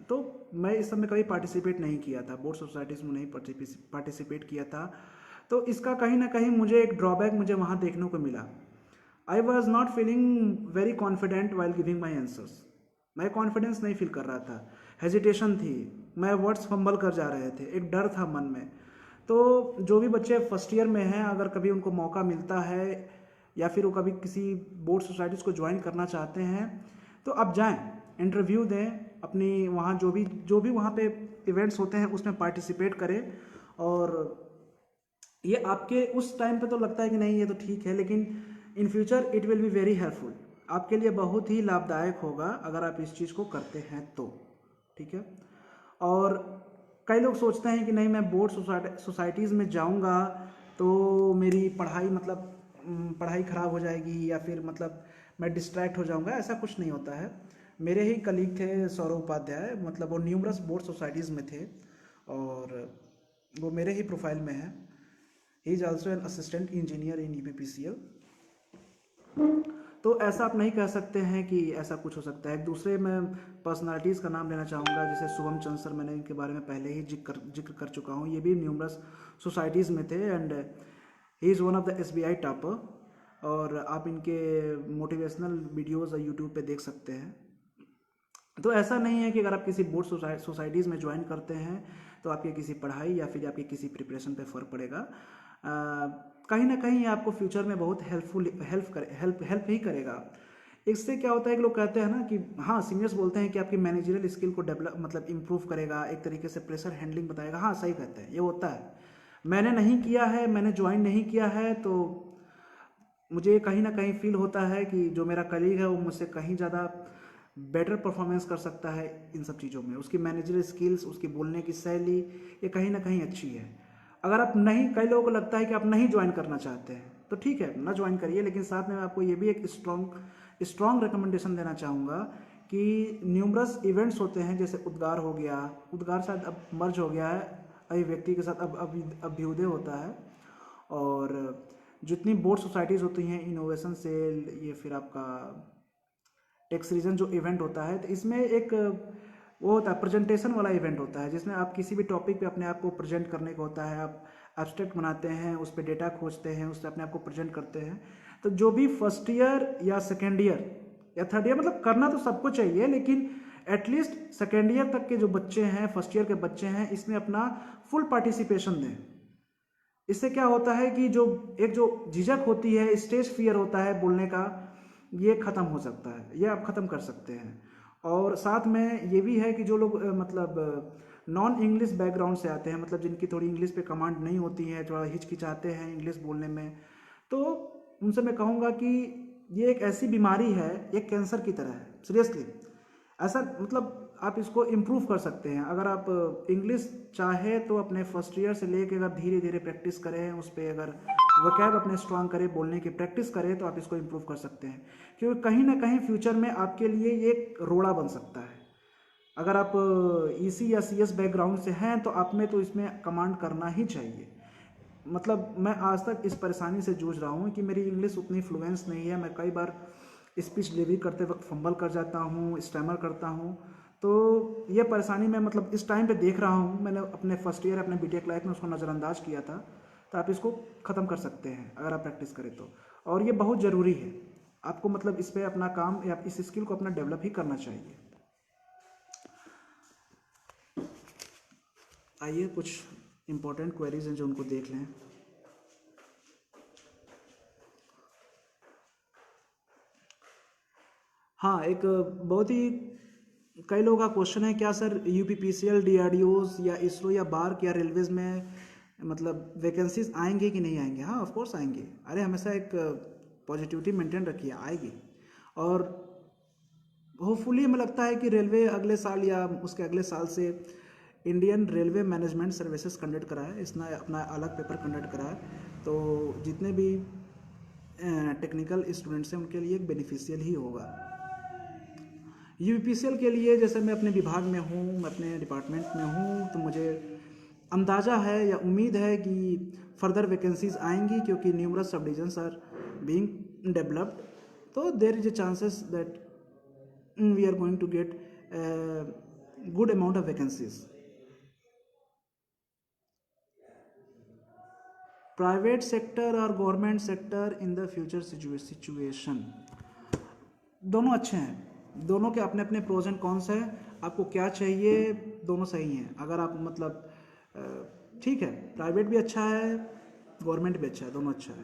तो मैं इस सब में कभी पार्टिसिपेट नहीं किया था, बोर्ड सोसाइटीज़ में नहीं पार्टिसिपेट किया था। तो इसका कहीं ना कहीं मुझे एक ड्रॉबैक मुझे वहाँ देखने को मिला। I was not feeling very confident while giving my answers. मैं कॉन्फिडेंस नहीं फील कर रहा था, हेजिटेशन थी, मैं वर्ड्स फंबल कर जा रहे थे, एक डर था मन में। तो जो भी बच्चे फर्स्ट ईयर में हैं, अगर कभी उनको मौका मिलता है या फिर वो कभी किसी बोर्ड सोसाइटीज़ को ज्वाइन करना चाहते हैं तो आप जाएं, इंटरव्यू दें, अपनी वहाँ जो भी वहाँ पे इवेंट्स होते हैं उसमें पार्टिसिपेट करें। और ये आपके उस टाइम पे तो लगता है कि नहीं ये तो ठीक है, लेकिन in future it will be very helpful, आपके लिए बहुत ही लाभदायक होगा अगर आप इस चीज़ को करते हैं तो, ठीक है। और कई लोग सोचते हैं कि नहीं मैं बोर्ड सोसाइटीज़ में जाऊंगा तो मेरी पढ़ाई पढ़ाई ख़राब हो जाएगी या फिर मैं डिस्ट्रैक्ट हो जाऊंगा। ऐसा कुछ नहीं होता है। मेरे ही कलीग थे सौरभ उपाध्याय, वो न्यूमरस बोर्ड सोसाइटीज़ में थे और वो मेरे ही प्रोफाइल में है। He is also an assistant engineer in UPPCL. तो ऐसा आप नहीं कह सकते हैं कि ऐसा कुछ हो सकता है। एक दूसरे मैं पर्सनालिटीज़ का नाम लेना चाहूँगा, जैसे शुभम चंद्र सर, मैंने इनके बारे में पहले ही जिक्र कर चुका हूँ। ये भी न्यूमरस सोसाइटीज़ में थे and he is one of the SBI topper. और आप इनके मोटिवेशनल वीडियोज़ यूट्यूब पे देख सकते हैं। तो ऐसा नहीं है कि अगर आप किसी बोर्ड सोसाइटीज़ में ज्वाइन करते हैं तो आपकी किसी पढ़ाई या फिर आपकी किसी प्रिपरेशन पे फ़र्क पड़ेगा। कहीं ना कहीं आपको फ्यूचर में बहुत हेल्प ही करेगा। इससे क्या होता है कि लोग कहते हैं ना कि हाँ, सीनियर्स बोलते हैं कि आपकी मैनेजरियल स्किल को डेवलप इम्प्रूव करेगा, एक तरीके से प्रेशर हैंडलिंग बताएगा। हाँ, सही कहते हैं, ये होता है। मैंने नहीं किया है, मैंने ज्वाइन नहीं किया है, तो मुझे कहीं ना कहीं फील होता है कि जो मेरा कलीग है वो मुझसे कहीं ज़्यादा बेटर परफॉर्मेंस कर सकता है इन सब चीज़ों में। उसकी मैनेजर स्किल्स, उसकी बोलने की शैली, ये कहीं ना कहीं अच्छी है। अगर आप नहीं, कई लोगों को लगता है कि आप नहीं ज्वाइन करना चाहते हैं तो ठीक है, ना ज्वाइन करिए, लेकिन साथ में मैं आपको ये भी एक स्ट्रॉन्ग रिकमेंडेशन देना चाहूँगा कि न्यूमरस इवेंट्स होते हैं, जैसे उद्गार हो गया, उद्गार शायद अब मर्ज हो गया है अभिव्यक्ति के साथ, अब अभ्युदय होता है। और जितनी बोर्ड सोसाइटीज़ होती हैं, इनोवेशन सेल, ये फिर आपका टेक्स रीजन जो इवेंट होता है, तो इसमें एक वो होता है प्रेजेंटेशन वाला इवेंट होता है, जिसमें आप किसी भी टॉपिक पे अपने आप को प्रेजेंट करने का होता है। आप एब्स्ट्रैक्ट बनाते हैं, उस पर डेटा खोजते हैं, उससे अपने आप को प्रेजेंट करते हैं। तो जो भी फर्स्ट ईयर या सेकेंड ईयर या थर्ड ईयर, करना तो सबको चाहिए, लेकिन एटलीस्ट सेकेंड ईयर तक के जो बच्चे हैं, फर्स्ट ईयर के बच्चे हैं, इसमें अपना फुल पार्टिसिपेशन दें। इससे क्या होता है कि जो झिझक होती है, स्टेज फियर होता है बोलने का, ये ख़त्म हो सकता है, ये आप ख़त्म कर सकते हैं। और साथ में ये भी है कि जो लोग नॉन इंग्लिश बैकग्राउंड से आते हैं, जिनकी थोड़ी इंग्लिश पे कमांड नहीं होती है, थोड़ा हिचकिचाते हैं इंग्लिश बोलने में, तो उनसे मैं कहूँगा कि ये एक ऐसी बीमारी है, एक कैंसर की तरह है, सीरियसली। ऐसा मतलब आप इसको इम्प्रूव कर सकते हैं। अगर आप इंग्लिश चाहे तो अपने फर्स्ट ईयर से लेके अगर धीरे धीरे प्रैक्टिस करें उस पर, अगर वोकैब अपने स्ट्रांग करें, बोलने की प्रैक्टिस करें, तो आप इसको इम्प्रूव कर सकते हैं। क्योंकि कहीं ना कहीं फ्यूचर में आपके लिए ये एक रोड़ा बन सकता है। अगर आप ईसी या सीएस बैकग्राउंड से हैं तो आप में तो इसमें कमांड करना ही चाहिए। मतलब मैं आज तक इस परेशानी से जूझ रहा हूँ कि मेरी इंग्लिश उतनी फ्लुएंस नहीं है। मैं कई बार स्पीच डिलीवरी करते वक्त फंबल कर जाता हूँ, स्टैमर करता हूँ। तो ये परेशानी मैं मतलब इस टाइम पे देख रहा हूँ। मैंने अपने फर्स्ट ईयर अपने बीटेक लाइफ में उसको नज़रअंदाज किया था। तो आप इसको ख़त्म कर सकते हैं अगर आप प्रैक्टिस करें तो। और ये बहुत ज़रूरी है आपको, मतलब इस पर अपना काम या इस स्किल को अपना डेवलप ही करना चाहिए। आइए कुछ इंपॉर्टेंट क्वेरीज हैं जो उनको देख लें। हाँ, एक बहुत ही कई लोगों का क्वेश्चन है, क्या सर यूपीपीसीएल, डीआरडीओज या इसरो या बार्क या रेलवेज में मतलब वैकेंसीज आएंगे कि नहीं आएंगे? हाँ, ऑफ कोर्स आएंगे। अरे हमेशा एक पॉजिटिविटी मेंटेन रखिए, आएगी। और होपफुली हमें लगता है कि रेलवे अगले साल या उसके अगले साल से Indian railway management services conduct कराए, इसने अपना अलग पेपर कंडक्ट कराए। तो जितने भी टेक्निकल स्टूडेंट्स हैं उनके लिए एक बेनिफिशियल ही होगा। यूपीसीएल के लिए जैसे मैं अपने विभाग में हूँ, मैं अपने डिपार्टमेंट में हूँ, तो मुझे अंदाज़ा है या उम्मीद है कि फर्दर वैकेंसीज आएंगी, क्योंकि numerous subdivisions are being developed. तो there is a chances that we are going to get good amount of vacancies. Private sector और government sector in the future situation, दोनों अच्छे हैं। दोनों के अपने अपने प्रोज एंड कॉन्स हैं। आपको क्या चाहिए, दोनों सही हैं। अगर आप मतलब ठीक है, प्राइवेट भी अच्छा है, गवर्नमेंट भी अच्छा है, दोनों अच्छा है।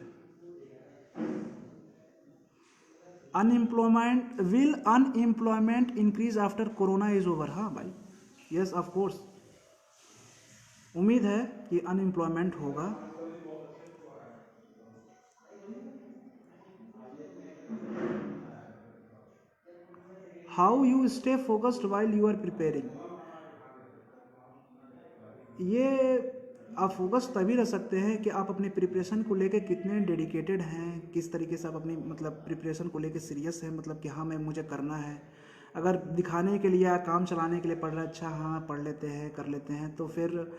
Unemployment, will unemployment increase after corona is over? हाँ भाई, यस ऑफ कोर्स, उम्मीद है कि अनएम्प्लॉयमेंट होगा। How you stay focused while you are preparing, ये आप फोकस तभी रह सकते हैं कि आप अपने प्रिपरेशन को लेकर कितने डेडिकेटेड हैं, किस तरीके से आप अपनी मतलब प्रिपरेशन को लेकर सीरियस हैं, मतलब कि हाँ मैं मुझे करना है। अगर दिखाने के लिए या काम चलाने के लिए पढ़ रहे हैं, अच्छा हाँ पढ़ लेते हैं, कर लेते हैं, तो फिर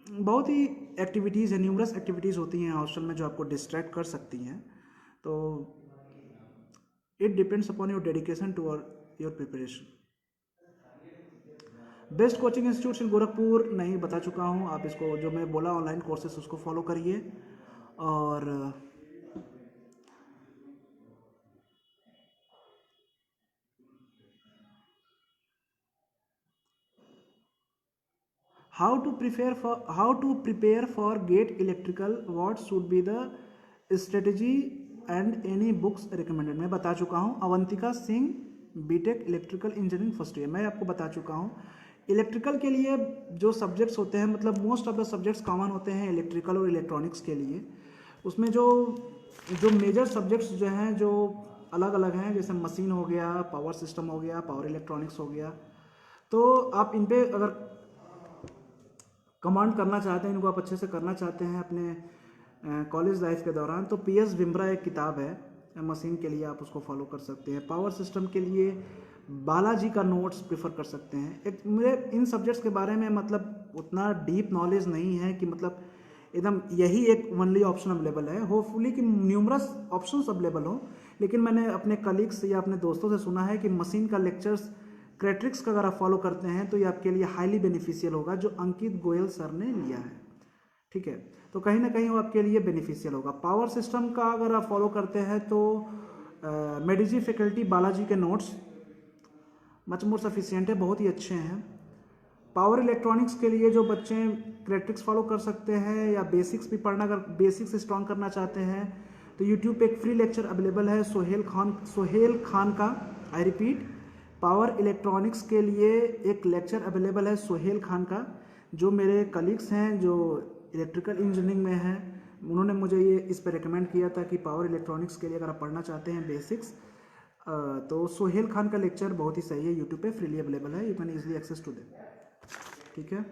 बहुत ही एक्टिविटीज़ है, न्यूमरस एक्टिविटीज़ होती हैं हॉस्टल में जो आपको डिस्ट्रैक्ट कर सकती हैं। तो it depends upon your dedication to your preparation. Best coaching institute in Gorakhpur नहीं बता चुका हूँ, आप इसको जो मैं बोला ऑनलाइन कोर्सेस उसको फॉलो करिए। और how to prepare for GATE electrical, what should be the strategy and any books recommended? मैं बता चुका हूँ, Avantika Singh, BTech electrical engineering first year, मैं आपको बता चुका हूँ। इलेक्ट्रिकल के लिए जो सब्जेक्ट्स होते हैं, मतलब most of the subjects common होते हैं इलेक्ट्रिकल और इलेक्ट्रॉनिक्स के लिए। उसमें जो जो मेजर सब्जेक्ट्स जो हैं जो अलग अलग हैं, जैसे मशीन हो गया, पावर सिस्टम हो गया, पावर इलेक्ट्रॉनिक्स हो गया। तो आप इन पे अगर कमांड करना चाहते हैं, इनको आप अच्छे से करना चाहते हैं अपने कॉलेज लाइफ के दौरान, तो पीएस विम्ब्रा एक किताब है मशीन के लिए, आप उसको फॉलो कर सकते हैं। पावर सिस्टम के लिए बालाजी का नोट्स प्रेफर कर सकते हैं। एक मुझे इन सब्जेक्ट्स के बारे में मतलब उतना डीप नॉलेज नहीं है कि मतलब एकदम यही एक ओनली ऑप्शन अवेलेबल है। होपफुली कि न्यूमरस ऑप्शंस अवेलेबल हो, लेकिन मैंने अपने कलीग्स या अपने दोस्तों से सुना है कि मशीन का लेक्चर्स क्रेट्रिक्स का अगर आप फॉलो करते हैं तो ये आपके लिए हाईली बेनिफिशियल होगा, जो अंकित गोयल सर ने लिया है। ठीक है, तो कहीं ना कहीं वो आपके लिए बेनिफिशियल होगा। पावर सिस्टम का अगर आप फॉलो करते हैं तो मेडिजी फैकल्टी बालाजी के नोट्स मच मोर सफिशियंट है, बहुत ही अच्छे हैं। पावर इलेक्ट्रॉनिक्स के लिए जो बच्चे क्रेट्रिक्स फॉलो कर सकते हैं या बेसिक्स भी पढ़ना, अगर बेसिक्स स्ट्रॉन्ग करना चाहते हैं तो यूट्यूब पे एक फ्री लेक्चर अवेलेबल है सोहेल खान का। आई रिपीट, पावर इलेक्ट्रॉनिक्स के लिए एक लेक्चर अवेलेबल है सोहेल खान का। जो मेरे कलीग्स हैं जो इलेक्ट्रिकल इंजीनियरिंग में हैं, उन्होंने मुझे ये इस पर रिकमेंड किया था कि पावर इलेक्ट्रॉनिक्स के लिए अगर आप पढ़ना चाहते हैं बेसिक्स, तो सोहेल खान का लेक्चर बहुत ही सही है, यूट्यूब पे फ्रीली अवेलेबल है, you can easily access to them. ठीक है,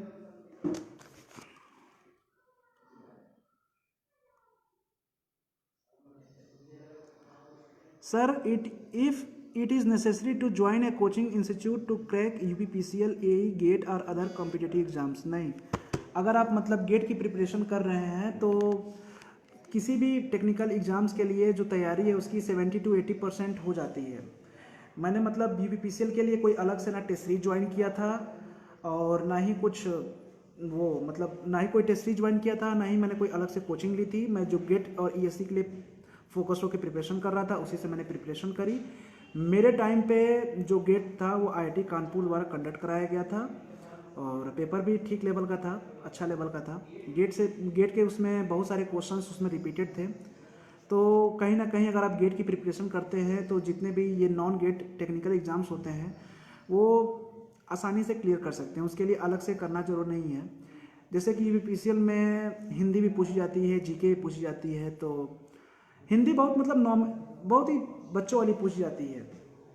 sir if it is necessary to join a coaching institute to crack UPPCL, AE, GATE और अदर कॉम्पिटिटिव एग्जाम्स। नहीं, अगर आप मतलब गेट की प्रिपरेशन कर रहे हैं तो किसी भी टेक्निकल एग्ज़ाम्स के लिए जो तैयारी है उसकी 70 to 80% हो जाती है। मैंने मतलब UPPCL के लिए कोई अलग से ना टेस्ट सीरीज ज्वाइन किया था और ना ही कुछ वो मतलब ना ही कोई टेस्ट सीरीज ज्वाइन किया था, ना ही मैंने कोई अलग से कोचिंग ली थी। मैं जो गेट और ESC के लिए फोकस होकर प्रिपरेशन कर रहा था उसी से मैंने प्रिपरेशन करी। मेरे टाइम पे जो गेट था वो IIT कानपुर द्वारा कंडक्ट कराया गया था और पेपर भी ठीक लेवल का था, अच्छा लेवल का था। गेट के उसमें बहुत सारे क्वेश्चंस उसमें रिपीटेड थे। तो कहीं ना कहीं अगर आप गेट की प्रिपरेशन करते हैं तो जितने भी ये नॉन गेट टेक्निकल एग्ज़ाम्स होते हैं वो आसानी से क्लियर कर सकते हैं, उसके लिए अलग से करना जरूर नहीं है। जैसे कि UPPCL में हिंदी भी पूछी जाती है, GK भी पूछी जाती है, तो हिंदी बहुत मतलब बहुत ही बच्चों वाली पूछी जाती है।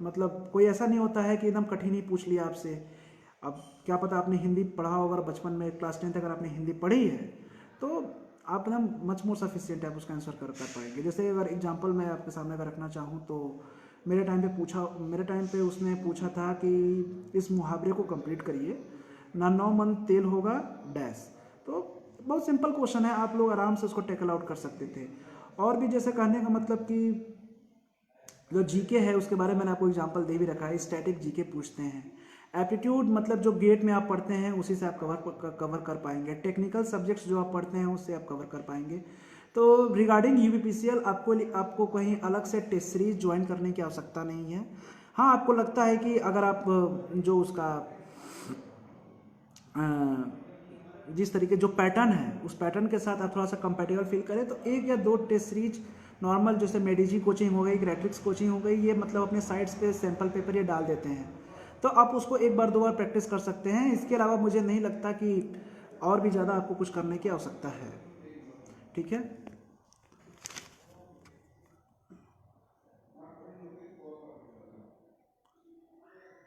मतलब कोई ऐसा नहीं होता है कि एकदम कठिन ही पूछ लिया आपसे। अब क्या पता आपने हिंदी पढ़ा हो, अगर बचपन में क्लास 10 अगर आपने हिंदी पढ़ी है तो आप ना मच मोर सफिशिएंट आप उसका आंसर कर पाएंगे। जैसे अगर एग्जांपल मैं आपके सामने अगर रखना चाहूँ तो मेरे टाइम पे उसने पूछा था कि इस मुहावरे को कंप्लीट करिए, ना 9 मन तेल होगा डैश। तो बहुत सिंपल क्वेश्चन है, आप लोग आराम से उसको टैकल आउट कर सकते थे। और भी जैसे कहने का मतलब कि जो GK है उसके बारे में मैंने आपको एग्जांपल दे भी रखा है, स्टैटिक GK पूछते हैं। एप्टीट्यूड मतलब जो गेट में आप पढ़ते हैं उसी से आप कवर कर पाएंगे। टेक्निकल सब्जेक्ट्स जो आप पढ़ते हैं उससे आप कवर कर पाएंगे। तो रिगार्डिंग UPPCL आपको कहीं अलग से टेस्ट सीरीज ज्वाइन करने की आवश्यकता नहीं है। हाँ, आपको लगता है कि अगर आप जो उसका जिस तरीके जो पैटर्न है उस पैटर्न के साथ आप थोड़ा सा कंपेटेबल फील करें तो 1 या 2 टेस्ट सीरीज नॉर्मल जैसे मेडिजी कोचिंग हो गई, ग्रेट्रिक्स कोचिंग हो गई, ये मतलब अपने साइट्स पे सैम्पल पेपर ये डाल देते हैं, तो आप उसको 1 बार 2 बार प्रैक्टिस कर सकते हैं। इसके अलावा मुझे नहीं लगता कि और भी ज़्यादा आपको कुछ करने की आवश्यकता है। ठीक है,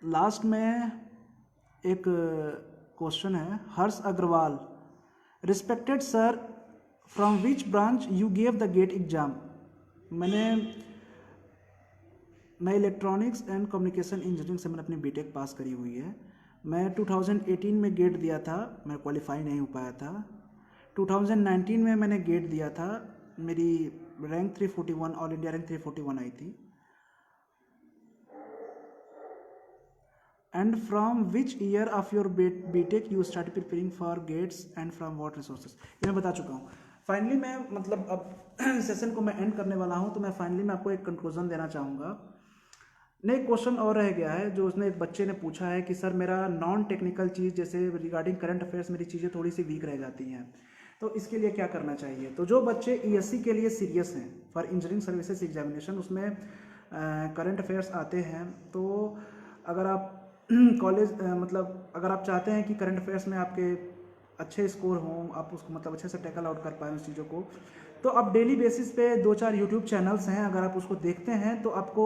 लास्ट में एक क्वेश्चन है, Harsh Agarwal, respected sir, from which branch you gave the GATE exam. मैं इलेक्ट्रॉनिक्स एंड कम्युनिकेशन इंजीनियरिंग से मैंने अपनी BTech पास करी हुई है। मैं 2018 में गेट दिया था, मैं क्वालिफाई नहीं हो पाया था। 2019 में मैंने गेट दिया था, मेरी रैंक 341, ऑल इंडिया रैंक 341 आई थी। And from which year of your BTech you start preparing for GATEs and from what resources. ये मैं बता चुका हूँ। फाइनली मैं मतलब अब सेशन को मैं एंड करने वाला हूँ, तो मैं फाइनली मैं आपको एक कंक्लूजन देना चाहूँगा। नहीं, क्वेश्चन और रह गया है जो उसने एक बच्चे ने पूछा है कि सर मेरा नॉन टेक्निकल चीज़ जैसे रिगार्डिंग करंट अफेयर्स मेरी चीज़ें थोड़ी सी वीक रह जाती हैं, तो इसके लिए क्या करना चाहिए। तो जो बच्चे ESC के लिए सीरियस हैं फॉर इंजीनियरिंग सर्विसेज एग्जामिनेशन, उसमें करंट अफेयर्स आते हैं, तो अगर आप कॉलेज मतलब अगर आप चाहते हैं कि करंट अफेयर्स में आपके अच्छे स्कोर हों, आप उसको मतलब अच्छे से टैकल आउट कर पाएँ उस चीज़ों को, तो आप डेली बेसिस पे 2-4 यूट्यूब चैनल्स हैं, अगर आप उसको देखते हैं तो आपको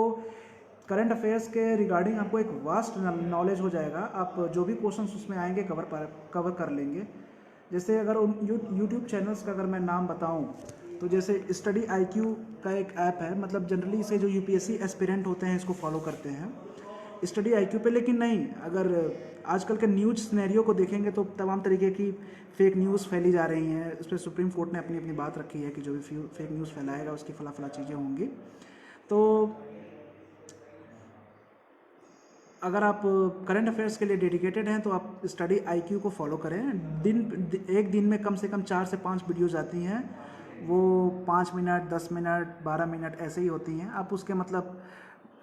करंट अफेयर्स के रिगार्डिंग आपको एक वास्ट नॉलेज हो जाएगा। आप जो भी क्वेश्चंस उसमें आएंगे कवर कर लेंगे। जैसे अगर उन यूट्यूब चैनल्स का अगर मैं नाम बताऊं तो जैसे स्टडी IQ का एक ऐप है, मतलब जनरली इसे जो UPSC एस्पिरेंट होते हैं इसको फॉलो करते हैं स्टडी IQ पे। लेकिन नहीं, अगर आजकल के न्यूज सिनेरियो को देखेंगे तो तमाम तरीके की फेक न्यूज़ फैली जा रही हैं। इस पर सुप्रीम कोर्ट ने अपनी अपनी बात रखी है कि जो भी फेक न्यूज़ फैलाएगा उसकी फला चीज़ें होंगी। तो अगर आप करंट अफेयर्स के लिए डेडिकेटेड हैं तो आप स्टडी IQ को फॉलो करें। एक दिन में कम से कम 4 से 5 वीडियोज़ आती हैं, वो 5 मिनट, 10 मिनट, 12 मिनट ऐसे ही होती हैं। आप उसके मतलब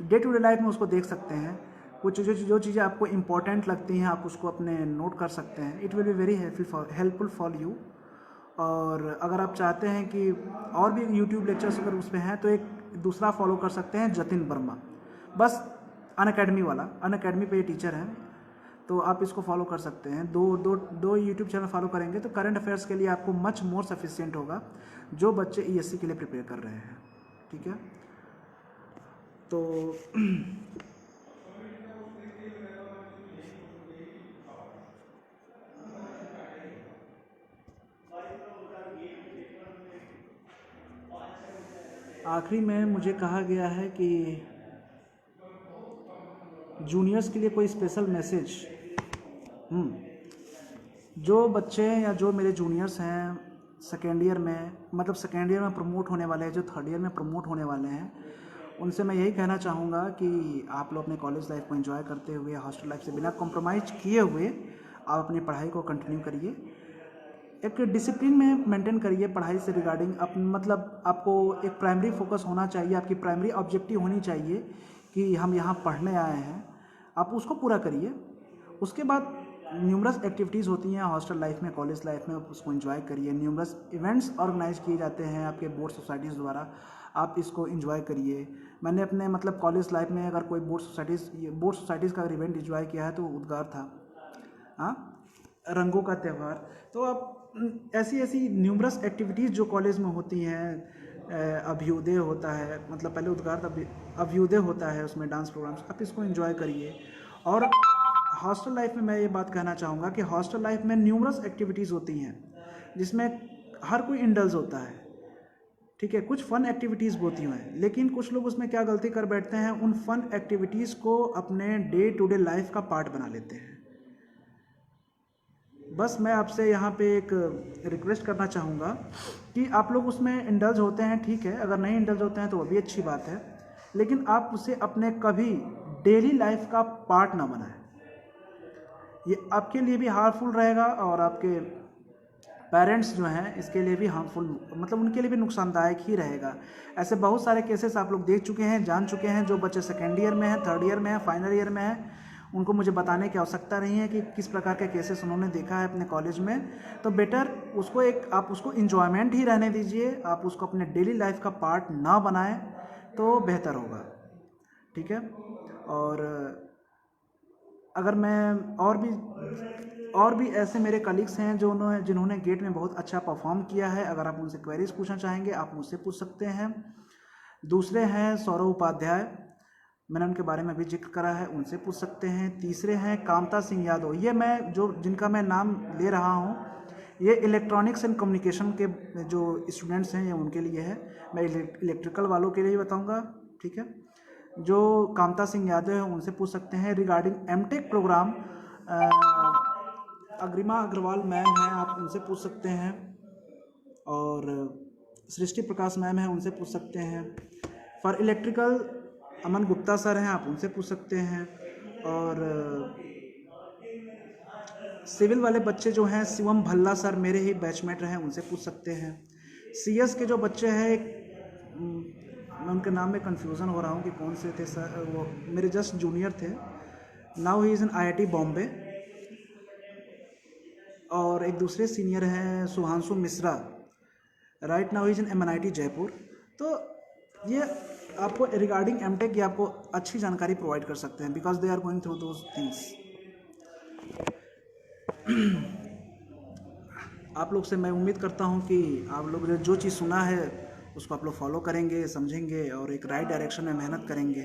डे टू डे लाइफ में उसको देख सकते हैं। कुछ जो चीज़ें आपको इंपॉर्टेंट लगती हैं आप उसको अपने नोट कर सकते हैं। It will be very helpful for you. और अगर आप चाहते हैं कि और भी यूट्यूब लेक्चर्स अगर उसमें हैं तो एक दूसरा फॉलो कर सकते हैं, जतिन वर्मा, बस अनअकैडमी वाला, अनअकैडमी पे ये टीचर है, तो आप इसको फॉलो कर सकते हैं। दो यूट्यूब चैनल फॉलो करेंगे तो करंट अफेयर्स के लिए आपको मच मोर सफिशिएंट होगा जो बच्चे ESC के लिए प्रिपेयर कर रहे हैं। ठीक है, तो आखिरी में मुझे कहा गया है कि जूनियर्स के लिए कोई स्पेशल मैसेज। जो बच्चे या जो मेरे जूनियर्स हैं सेकेंड ईयर में, मतलब सेकेंड ईयर में प्रमोट होने वाले हैं, जो थर्ड ईयर में प्रमोट होने वाले हैं, उनसे मैं यही कहना चाहूँगा कि आप लोग अपने कॉलेज लाइफ को एंजॉय करते हुए, हॉस्टल लाइफ से बिना कॉम्प्रोमाइज़ किए हुए आप अपनी पढ़ाई को कंटिन्यू करिए। एक डिसिप्लिन में मेंटेन करिए पढ़ाई से रिगार्डिंग। मतलब आपको एक प्राइमरी फोकस होना चाहिए, आपकी प्राइमरी ऑब्जेक्टिव होनी चाहिए कि हम यहाँ पढ़ने आए हैं, आप उसको पूरा करिए। उसके बाद न्यूमरस एक्टिविटीज़ होती हैं हॉस्टल लाइफ में, कॉलेज लाइफ में, उसको एंजॉय करिए। न्यूमरस इवेंट्स ऑर्गेनाइज किए जाते हैं आपके बोर्ड सोसाइटीज़ द्वारा, आप इसको एंजॉय करिए। मैंने अपने मतलब कॉलेज लाइफ में अगर कोई बोर्ड सोसाइटीज़ का अगर इवेंट एंजॉय किया है तो उद्गार था, रंगों का त्यौहार। तो आप ऐसी ऐसी न्यूमरस एक्टिविटीज़ जो कॉलेज में होती हैं, अभ्युदय होता है, मतलब पहले उद्गार था, अभ्युदय होता है, उसमें डांस प्रोग्राम्स, आप इसको एंजॉय करिए। और हॉस्टल लाइफ में मैं ये बात कहना चाहूँगा कि हॉस्टल लाइफ में न्यूमरस एक्टिविटीज़ होती हैं जिसमें हर कोई इंडल्ज होता है, ठीक है। कुछ फ़न एक्टिविटीज़ होती हैं, लेकिन कुछ लोग उसमें क्या गलती कर बैठते हैं, उन फ़न एक्टिविटीज़ को अपने डे टू डे लाइफ का पार्ट बना लेते हैं। बस मैं आपसे यहाँ पे एक रिक्वेस्ट करना चाहूँगा कि आप लोग उसमें इंडल्ज होते हैं, ठीक है, अगर नहीं इंडल्ज होते हैं तो वो भी अच्छी बात है, लेकिन आप उसे अपने कभी डेली लाइफ का पार्ट ना बनाएं। ये आपके लिए भी हार्मफुल रहेगा और आपके पेरेंट्स जो हैं इसके लिए भी हार्मफुल, मतलब उनके लिए भी नुकसानदायक ही रहेगा। ऐसे बहुत सारे केसेस आप लोग देख चुके हैं, जान चुके हैं। जो बच्चे सेकेंड ईयर में हैं, थर्ड ईयर में हैं, फाइनल ईयर में हैं, उनको मुझे बताने की आवश्यकता नहीं है कि किस प्रकार के केसेस उन्होंने देखा है अपने कॉलेज में। तो बेटर उसको आप उसको इन्जॉयमेंट ही रहने दीजिए, आप उसको अपने डेली लाइफ का पार्ट ना बनाएं तो बेहतर होगा, ठीक है। और अगर मैं और भी ऐसे मेरे कलीग्स हैं जिन्होंने गेट में बहुत अच्छा परफॉर्म किया है, अगर आप उनसे क्वेरीज पूछना चाहेंगे आप मुझसे पूछ सकते हैं। दूसरे हैं सौरभ उपाध्याय, मैंने उनके बारे में भी जिक्र करा है, उनसे पूछ सकते हैं। तीसरे हैं कामता सिंह यादव, ये मैं जिनका मैं नाम ले रहा हूँ ये इलेक्ट्रॉनिक्स एंड कम्युनिकेशन के जो स्टूडेंट्स हैं ये उनके लिए है, मैं इलेक्ट्रिकल वालों के लिए ही बताऊँगा, ठीक है। जो कामता सिंह यादव है उनसे पूछ सकते हैं regarding MTech programme. Agrima Agarwal ma'am हैं, आप उनसे पूछ सकते हैं। और सृष्टि प्रकाश मैम हैं, उनसे पूछ सकते हैं। For electrical Aman Gupta sir हैं, आप उनसे पूछ सकते हैं। और सिविल वाले बच्चे जो हैं शिवम भल्ला सर मेरे ही बैचमेट रहे, उनसे पूछ सकते हैं। सीएस के जो बच्चे हैं मैं उनके नाम में कन्फ्यूज़न हो रहा हूँ कि कौन से थे सर, वो मेरे जस्ट जूनियर थे। Now he is in IIT Bombay. और एक दूसरे सीनियर हैं Suhanshu Mishra, right now is in MNIT Jaipur. तो ये आपको रिगार्डिंग एमटेक ये आपको अच्छी जानकारी प्रोवाइड कर सकते हैं because they are going through those things. आप लोग से मैं उम्मीद करता हूँ कि आप लोग ने जो चीज़ सुना है उसको आप लोग फॉलो करेंगे, समझेंगे और एक राइट डायरेक्शन में मेहनत करेंगे।